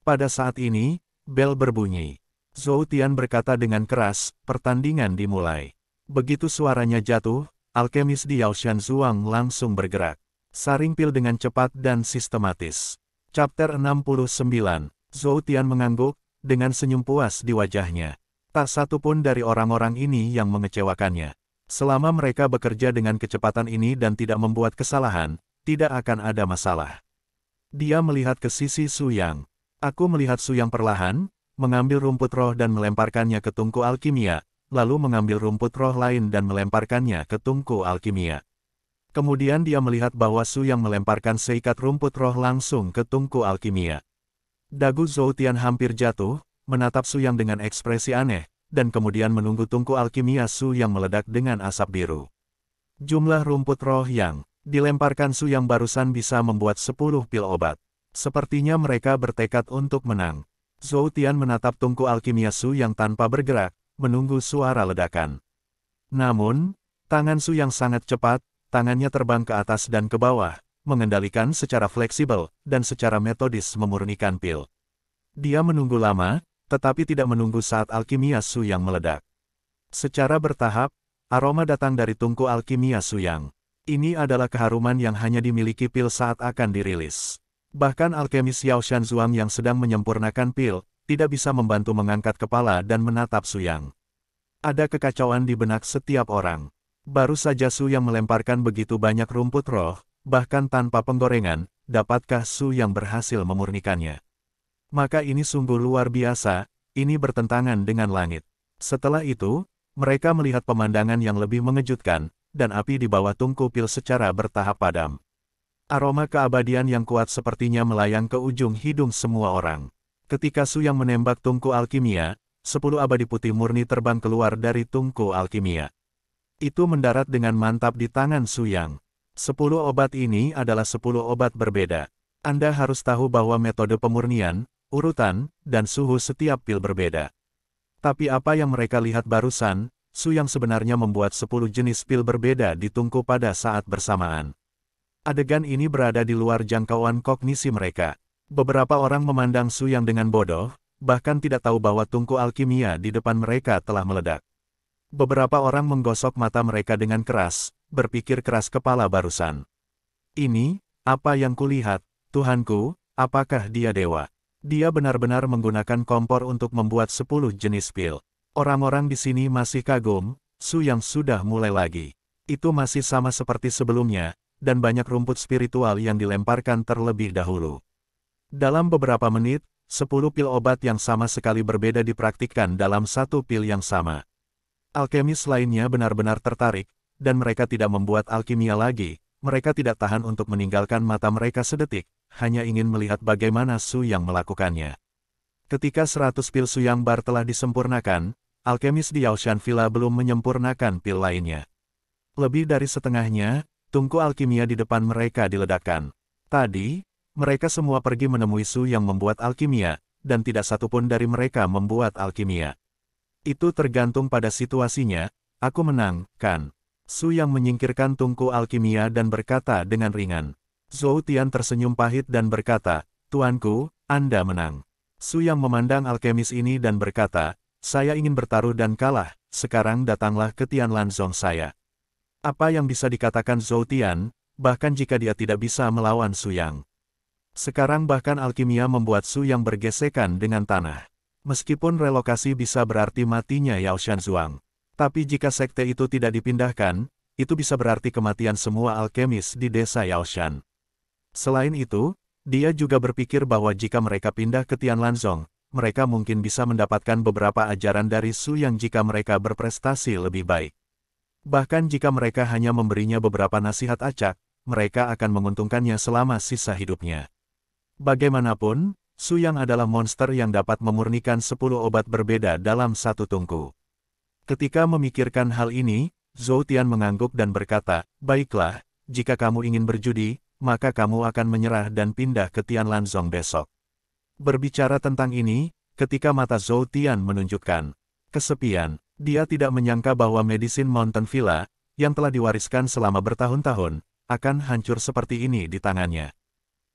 Pada saat ini, bel berbunyi. Zhou Tian berkata dengan keras, pertandingan dimulai. Begitu suaranya jatuh, alkemis di Yaoshan Zhuang langsung bergerak. Saring pil dengan cepat dan sistematis. Chapter 69, Zhou Tian mengangguk, dengan senyum puas di wajahnya. Tak satu pun dari orang-orang ini yang mengecewakannya. Selama mereka bekerja dengan kecepatan ini dan tidak membuat kesalahan, tidak akan ada masalah. Dia melihat ke sisi Su Yang. Aku melihat Su Yang perlahan, mengambil rumput roh dan melemparkannya ke tungku alkimia, lalu mengambil rumput roh lain dan melemparkannya ke tungku alkimia. Kemudian dia melihat bahwa Su Yang melemparkan seikat rumput roh langsung ke tungku alkimia. Dagu Zhou Tian hampir jatuh, menatap Su Yang dengan ekspresi aneh, dan kemudian menunggu tungku alkimia Su Yang meledak dengan asap biru. Jumlah rumput roh yang dilemparkan Su Yang barusan bisa membuat 10 pil obat. Sepertinya mereka bertekad untuk menang. Zhou Tian menatap tungku alkimia Su Yang tanpa bergerak, menunggu suara ledakan. Namun, tangan Su Yang sangat cepat, tangannya terbang ke atas dan ke bawah, mengendalikan secara fleksibel, dan secara metodis memurnikan pil. Dia menunggu lama, tetapi tidak menunggu saat alkimia Su Yang meledak. Secara bertahap, aroma datang dari tungku alkimia Su Yang. Ini adalah keharuman yang hanya dimiliki pil saat akan dirilis. Bahkan alkemis Yaoshan Zhuang yang sedang menyempurnakan pil, tidak bisa membantu mengangkat kepala dan menatap Su Yang. Ada kekacauan di benak setiap orang. Baru saja Su Yang melemparkan begitu banyak rumput roh, bahkan tanpa penggorengan, dapatkah Su Yang berhasil memurnikannya? Maka ini sungguh luar biasa, ini bertentangan dengan langit. Setelah itu, mereka melihat pemandangan yang lebih mengejutkan, dan api di bawah tungku pil secara bertahap padam. Aroma keabadian yang kuat sepertinya melayang ke ujung hidung semua orang. Ketika Su Yang menembak tungku alkimia, 10 abadi putih murni terbang keluar dari tungku alkimia. Itu mendarat dengan mantap di tangan Su Yang. 10 obat ini adalah 10 obat berbeda. Anda harus tahu bahwa metode pemurnian, urutan, dan suhu setiap pil berbeda. Tapi apa yang mereka lihat barusan, Su Yang sebenarnya membuat 10 jenis pil berbeda di tungku pada saat bersamaan. Adegan ini berada di luar jangkauan kognisi mereka. Beberapa orang memandang Su Yang dengan bodoh, bahkan tidak tahu bahwa tungku alkimia di depan mereka telah meledak. Beberapa orang menggosok mata mereka dengan keras, berpikir keras kepala barusan. Ini, apa yang kulihat, Tuhanku, apakah dia dewa? Dia benar-benar menggunakan kompor untuk membuat 10 jenis pil. Orang-orang di sini masih kagum, Su Yang sudah mulai lagi. Itu masih sama seperti sebelumnya, dan banyak rumput spiritual yang dilemparkan terlebih dahulu. Dalam beberapa menit, 10 pil obat yang sama sekali berbeda dipraktikkan dalam satu pil yang sama. Alkemis lainnya benar-benar tertarik, dan mereka tidak membuat alkimia lagi, mereka tidak tahan untuk meninggalkan mata mereka sedetik, hanya ingin melihat bagaimana Su Yang melakukannya. Ketika 100 pil Su Yang bar telah disempurnakan, alkemis di Yaoshan Villa belum menyempurnakan pil lainnya. Lebih dari setengahnya, tungku alkimia di depan mereka diledakkan. Tadi, mereka semua pergi menemui Su Yang membuat alkimia, dan tidak satupun dari mereka membuat alkimia. Itu tergantung pada situasinya, aku menang, kan? Su Yang menyingkirkan tungku alkimia dan berkata dengan ringan. Zhou Tian tersenyum pahit dan berkata, Tuanku, Anda menang. Su Yang memandang alkemis ini dan berkata, saya ingin bertaruh dan kalah, sekarang datanglah ke Tianlanzong saya. Apa yang bisa dikatakan Zhou Tian, bahkan jika dia tidak bisa melawan Su Yang. Sekarang bahkan alkimia membuat Su Yang bergesekan dengan tanah. Meskipun relokasi bisa berarti matinya Yaoshan Zhuang. Tapi jika sekte itu tidak dipindahkan, itu bisa berarti kematian semua alkemis di desa Yaoshan. Selain itu, dia juga berpikir bahwa jika mereka pindah ke Tianlanzong, mereka mungkin bisa mendapatkan beberapa ajaran dari Su Yang jika mereka berprestasi lebih baik. Bahkan jika mereka hanya memberinya beberapa nasihat acak, mereka akan menguntungkannya selama sisa hidupnya. Bagaimanapun, Su Yang adalah monster yang dapat memurnikan 10 obat berbeda dalam satu tungku. Ketika memikirkan hal ini, Zhou Tian mengangguk dan berkata, baiklah, jika kamu ingin berjudi, maka kamu akan menyerah dan pindah ke Tianlanzong besok. Berbicara tentang ini, ketika mata Zhou Tian menunjukkan kesepian, dia tidak menyangka bahwa Medicine Mountain Villa, yang telah diwariskan selama bertahun-tahun, akan hancur seperti ini di tangannya.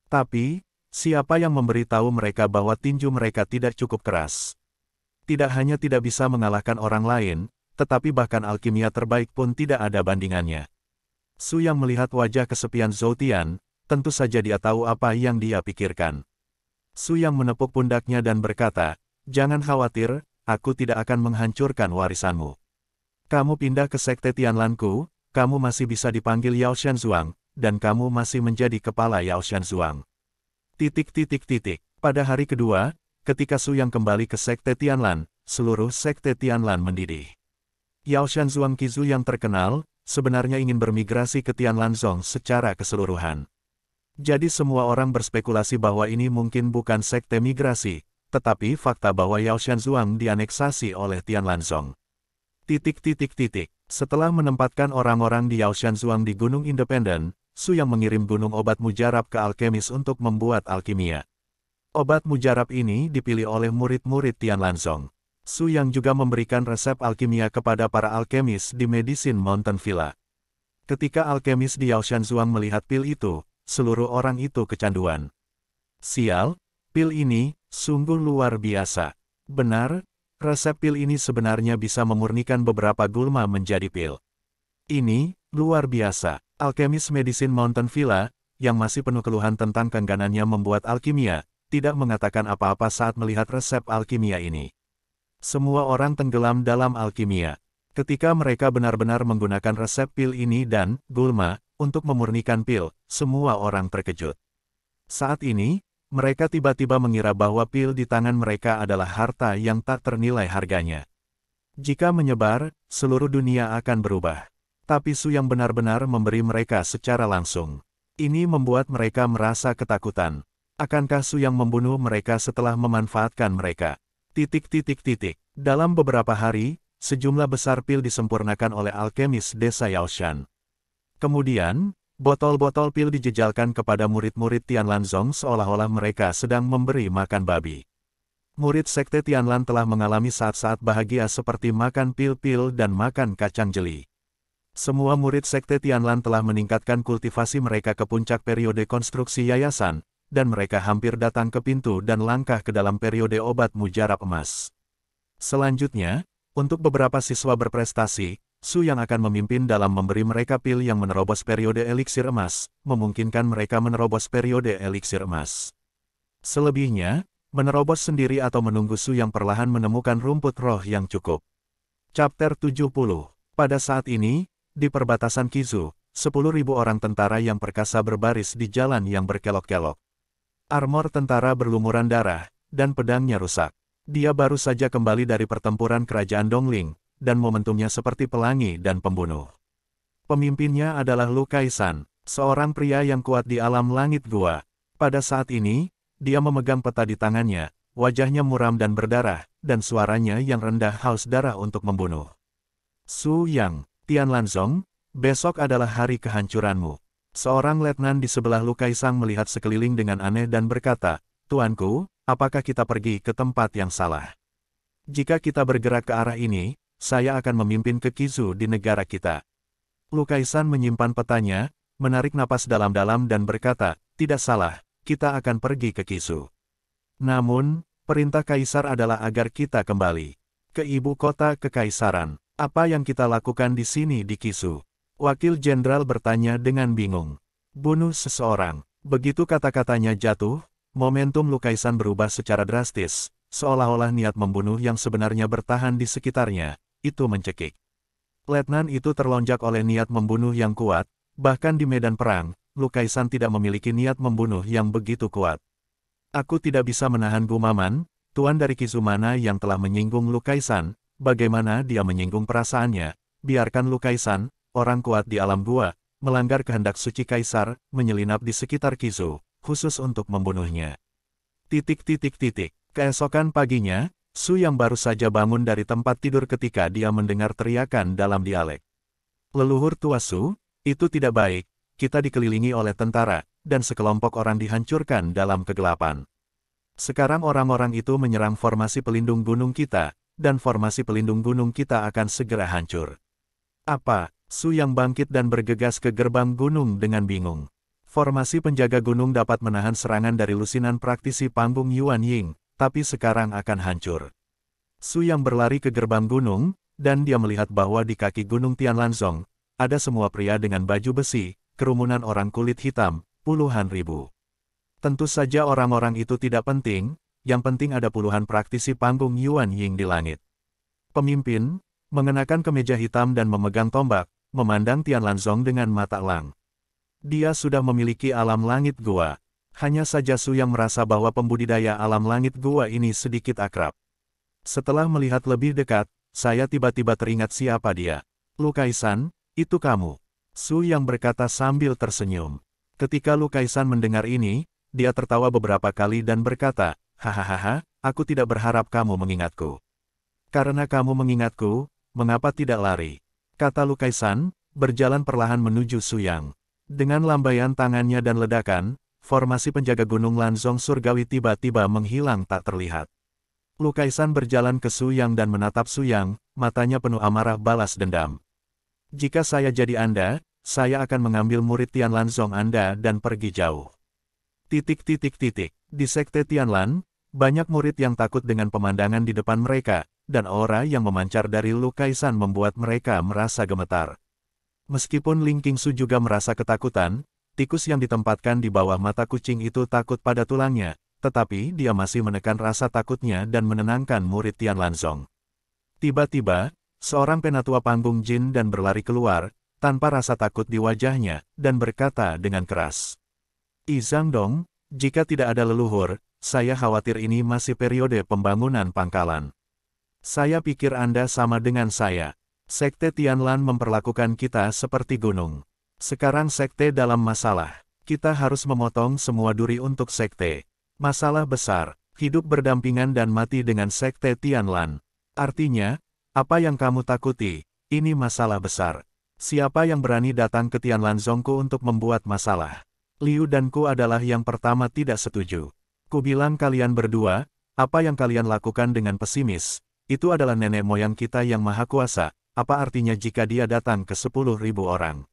Tapi, siapa yang memberitahu mereka bahwa tinju mereka tidak cukup keras? Tidak hanya tidak bisa mengalahkan orang lain, tetapi bahkan alkimia terbaik pun tidak ada bandingannya. Su Yang melihat wajah kesepian Zhou Tian, tentu saja dia tahu apa yang dia pikirkan. Su Yang menepuk pundaknya dan berkata, jangan khawatir, aku tidak akan menghancurkan warisanmu. Kamu pindah ke sekte Tianlanku, kamu masih bisa dipanggil Yaoshan Zhuang, dan kamu masih menjadi kepala Yaoshan Zhuang. Pada hari kedua, ketika Su Yang kembali ke sekte Tianlan, seluruh sekte Tianlan mendidih. Yaoshan Zhuang Qizu yang terkenal, sebenarnya ingin bermigrasi ke Tianlanzong secara keseluruhan. Jadi semua orang berspekulasi bahwa ini mungkin bukan sekte migrasi, tetapi fakta bahwa Yaoshan Zhuang dianeksasi oleh Tianlanzong. Setelah menempatkan orang-orang di Yaoshan Zhuang di Gunung Independen, Su Yang mengirim gunung obat mujarab ke alkemis untuk membuat alkimia. Obat mujarab ini dipilih oleh murid-murid Tianlanzong. Su Yang juga memberikan resep alkimia kepada para alkemis di Medicine Mountain Villa. Ketika alkemis di Yaoshan Zhuang melihat pil itu, seluruh orang itu kecanduan. Sial, pil ini sungguh luar biasa. Benar, resep pil ini sebenarnya bisa memurnikan beberapa gulma menjadi pil. Ini luar biasa. Alkemis Medicine Mountain Villa, yang masih penuh keluhan tentang keengganannya membuat alkimia, tidak mengatakan apa-apa saat melihat resep alkimia ini. Semua orang tenggelam dalam alkimia. Ketika mereka benar-benar menggunakan resep pil ini dan gulma untuk memurnikan pil, semua orang terkejut. Saat ini, mereka tiba-tiba mengira bahwa pil di tangan mereka adalah harta yang tak ternilai harganya. Jika menyebar, seluruh dunia akan berubah. Tapi Su yang benar-benar memberi mereka secara langsung. Ini membuat mereka merasa ketakutan. Akankah Su yang membunuh mereka setelah memanfaatkan mereka? Dalam beberapa hari, sejumlah besar pil disempurnakan oleh alkemis desa Yaoshan. Kemudian, botol-botol pil dijejalkan kepada murid-murid Tianlanzong seolah-olah mereka sedang memberi makan babi. Murid Sekte Tianlan telah mengalami saat-saat bahagia seperti makan pil-pil dan makan kacang jeli. Semua murid Sekte Tianlan telah meningkatkan kultivasi mereka ke puncak periode konstruksi yayasan, dan mereka hampir datang ke pintu dan langkah ke dalam periode obat mujarab emas. Selanjutnya, untuk beberapa siswa berprestasi, Su yang akan memimpin dalam memberi mereka pil yang menerobos periode eliksir emas, memungkinkan mereka menerobos periode eliksir emas. Selebihnya, menerobos sendiri atau menunggu Su yang perlahan menemukan rumput roh yang cukup. Chapter 70. Pada saat ini, di perbatasan Kizu, 10.000 orang tentara yang perkasa berbaris di jalan yang berkelok-kelok. Armor tentara berlumuran darah, dan pedangnya rusak. Dia baru saja kembali dari pertempuran kerajaan Dongling, dan momentumnya seperti pelangi dan pembunuh. Pemimpinnya adalah Lu Kaisan, seorang pria yang kuat di alam langit gua. Pada saat ini, dia memegang peta di tangannya, wajahnya muram dan berdarah, dan suaranya yang rendah haus darah untuk membunuh. Su Yang, Tianlanzong, besok adalah hari kehancuranmu. Seorang letnan di sebelah Lu Kaisang melihat sekeliling dengan aneh dan berkata, "Tuanku, apakah kita pergi ke tempat yang salah? Jika kita bergerak ke arah ini, saya akan memimpin ke Kizu di negara kita." Lu Kaisan menyimpan petanya, menarik napas dalam-dalam dan berkata, "Tidak salah, kita akan pergi ke Kizu. Namun, perintah Kaisar adalah agar kita kembali ke ibu kota kekaisaran. Apa yang kita lakukan di sini di Kizu?" Wakil Jenderal bertanya dengan bingung. "Bunuh seseorang." Begitu kata-katanya jatuh, momentum Lu Kaisan berubah secara drastis, seolah-olah niat membunuh yang sebenarnya bertahan di sekitarnya, itu mencekik. Letnan itu terlonjak oleh niat membunuh yang kuat, bahkan di medan perang, Lu Kaisan tidak memiliki niat membunuh yang begitu kuat. "Aku tidak bisa menahan gumaman, tuan dari Kizu mana yang telah menyinggung Lu Kaisan, bagaimana dia menyinggung perasaannya, biarkan Lu Kaisan, orang kuat di alam gua, melanggar kehendak suci Kaisar, menyelinap di sekitar Kizu, khusus untuk membunuhnya." Keesokan paginya, Su yang baru saja bangun dari tempat tidur ketika dia mendengar teriakan dalam dialek. "Leluhur tua Su, itu tidak baik, kita dikelilingi oleh tentara, dan sekelompok orang dihancurkan dalam kegelapan. Sekarang orang-orang itu menyerang formasi pelindung gunung kita, dan formasi pelindung gunung kita akan segera hancur." "Apa?" Su yang bangkit dan bergegas ke gerbang gunung dengan bingung. Formasi penjaga gunung dapat menahan serangan dari lusinan praktisi panggung Yuan Ying, tapi sekarang akan hancur. Su yang berlari ke gerbang gunung, dan dia melihat bahwa di kaki gunung Tianlanzong, ada semua pria dengan baju besi, kerumunan orang kulit hitam, puluhan ribu. Tentu saja orang-orang itu tidak penting, yang penting ada puluhan praktisi panggung Yuan Ying di langit. Pemimpin, mengenakan kemeja hitam dan memegang tombak, memandang Tianlanzong dengan mata elang. Dia sudah memiliki alam langit gua. Hanya saja Su yang merasa bahwa pembudidaya alam langit gua ini sedikit akrab. Setelah melihat lebih dekat, saya tiba-tiba teringat siapa dia. "Lu Kaisan, itu kamu." Su yang berkata sambil tersenyum. Ketika Lu Kaisan mendengar ini, dia tertawa beberapa kali dan berkata, "Hahaha, aku tidak berharap kamu mengingatku. Karena kamu mengingatku, mengapa tidak lari?" Kata Lu Kaisan, berjalan perlahan menuju Su Yang. Dengan lambaian tangannya dan ledakan, formasi penjaga gunung Lanzong surgawi tiba-tiba menghilang tak terlihat. Lu Kaisan berjalan ke Su Yang dan menatap Su Yang, matanya penuh amarah balas dendam. "Jika saya jadi Anda, saya akan mengambil murid Tianlanzong Anda dan pergi jauh." Di Sekte Tianlan, banyak murid yang takut dengan pemandangan di depan mereka, dan aura yang memancar dari Lu Kaisan membuat mereka merasa gemetar. Meskipun Ling Qingsu juga merasa ketakutan, tikus yang ditempatkan di bawah mata kucing itu takut pada tulangnya, tetapi dia masih menekan rasa takutnya dan menenangkan murid Tianlanzong. Tiba-tiba, seorang penatua panggung jin dan berlari keluar, tanpa rasa takut di wajahnya, dan berkata dengan keras, "I Zhangdong, jika tidak ada leluhur, saya khawatir ini masih periode pembangunan pangkalan. Saya pikir Anda sama dengan saya. Sekte Tianlan memperlakukan kita seperti gunung. Sekarang sekte dalam masalah. Kita harus memotong semua duri untuk sekte. Masalah besar, hidup berdampingan dan mati dengan sekte Tianlan. Artinya, apa yang kamu takuti, ini masalah besar. Siapa yang berani datang ke Tianlan Zongku untuk membuat masalah? Liu dan Ku adalah yang pertama tidak setuju. Ku bilang kalian berdua, apa yang kalian lakukan dengan pesimis, itu adalah nenek moyang kita yang maha kuasa. Apa artinya jika dia datang ke 10.000 orang?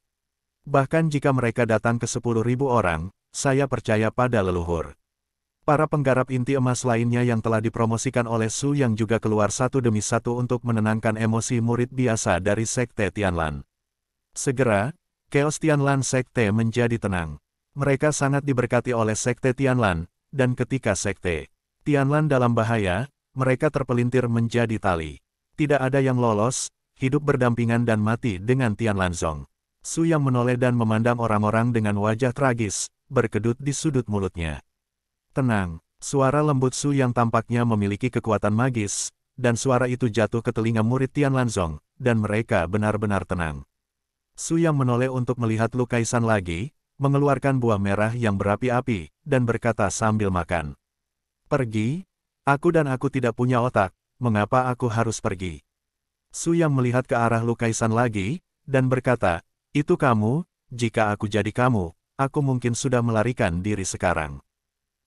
Bahkan jika mereka datang ke 10.000 orang, saya percaya pada leluhur. Para penggarap inti emas lainnya yang telah dipromosikan oleh Su yang juga keluar satu demi satu untuk menenangkan emosi murid biasa dari Sekte Tianlan. Segera, Chaos Tianlan Sekte menjadi tenang. Mereka sangat diberkati oleh Sekte Tianlan, dan ketika Sekte Tianlan dalam bahaya, mereka terpelintir menjadi tali. Tidak ada yang lolos, hidup berdampingan dan mati dengan Tianlanzong. Su yang menoleh dan memandang orang-orang dengan wajah tragis, berkedut di sudut mulutnya. Tenang, suara lembut Su yang tampaknya memiliki kekuatan magis, dan suara itu jatuh ke telinga murid Tianlanzong, dan mereka benar-benar tenang. Su yang menoleh untuk melihat Lu Kaisan lagi, mengeluarkan buah merah yang berapi-api, dan berkata sambil makan. Pergi? Aku tidak punya otak, mengapa aku harus pergi? Su yang melihat ke arah Lu Kaisan lagi, dan berkata, itu kamu, jika aku jadi kamu, aku mungkin sudah melarikan diri sekarang.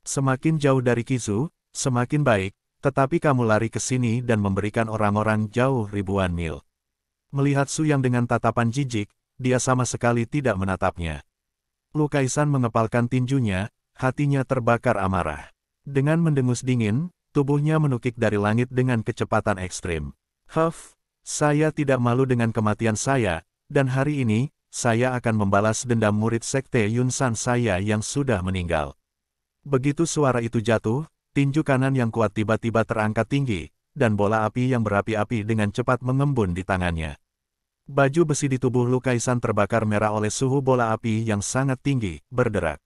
Semakin jauh dari Qizu, semakin baik, tetapi kamu lari ke sini dan memberikan orang-orang jauh ribuan mil. Melihat Su yang dengan tatapan jijik, dia sama sekali tidak menatapnya. Lu Kaisan mengepalkan tinjunya, hatinya terbakar amarah. Dengan mendengus dingin, tubuhnya menukik dari langit dengan kecepatan ekstrim. Huff! Saya tidak malu dengan kematian saya, dan hari ini, saya akan membalas dendam murid Sekte Yunsan saya yang sudah meninggal. Begitu suara itu jatuh, tinju kanan yang kuat tiba-tiba terangkat tinggi, dan bola api yang berapi-api dengan cepat mengembun di tangannya. Baju besi di tubuh Lu Kaisan terbakar merah oleh suhu bola api yang sangat tinggi, berderak.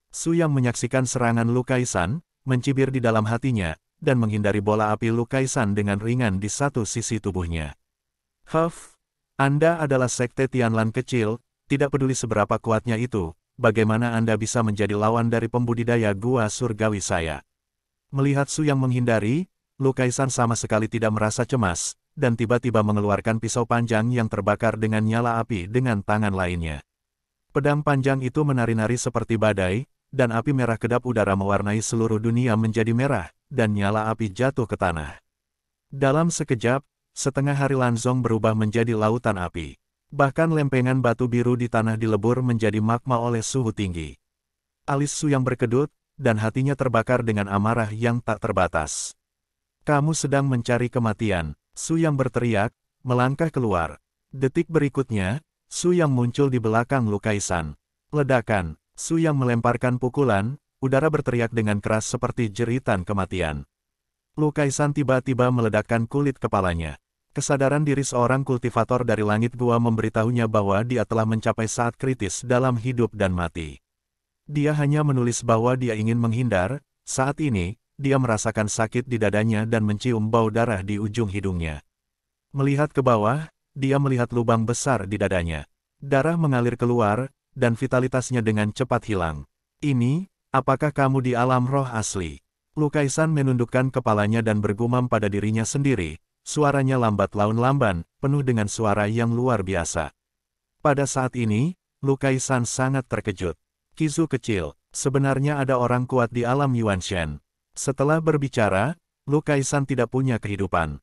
Su yang menyaksikan serangan Lu Kaisan, mencibir di dalam hatinya, dan menghindari bola api Lu Kaisan dengan ringan di satu sisi tubuhnya. Huff, Anda adalah Sekte Tianlan kecil, tidak peduli seberapa kuatnya itu, bagaimana Anda bisa menjadi lawan dari pembudidaya gua surgawi saya? Melihat Su yang menghindari, Lu Kaisan sama sekali tidak merasa cemas, dan tiba-tiba mengeluarkan pisau panjang yang terbakar dengan nyala api dengan tangan lainnya. Pedang panjang itu menari-nari seperti badai, dan api merah kedap udara mewarnai seluruh dunia menjadi merah, dan nyala api jatuh ke tanah. Dalam sekejap, setengah hari Lanzong berubah menjadi lautan api. Bahkan lempengan batu biru di tanah dilebur menjadi magma oleh suhu tinggi. Alis Su yang berkedut, dan hatinya terbakar dengan amarah yang tak terbatas. Kamu sedang mencari kematian, Su yang berteriak, melangkah keluar. Detik berikutnya, Su yang muncul di belakang Lu Kaisan. Ledakan, Su yang melemparkan pukulan, udara berteriak dengan keras seperti jeritan kematian. Lu Kaisan tiba-tiba meledakkan kulit kepalanya. Kesadaran diri seorang kultivator dari langit gua memberitahunya bahwa dia telah mencapai saat kritis dalam hidup dan mati. Dia hanya menulis bahwa dia ingin menghindar, saat ini, dia merasakan sakit di dadanya dan mencium bau darah di ujung hidungnya. Melihat ke bawah, dia melihat lubang besar di dadanya. Darah mengalir keluar, dan vitalitasnya dengan cepat hilang. Ini, apakah kamu di alam roh asli? Lu Kaisan menundukkan kepalanya dan bergumam pada dirinya sendiri. Suaranya lambat laun lamban, penuh dengan suara yang luar biasa. Pada saat ini, Lu Kaisan sangat terkejut. Qizu kecil, sebenarnya ada orang kuat di alam Yuanshan. Setelah berbicara, Lu Kaisan tidak punya kehidupan.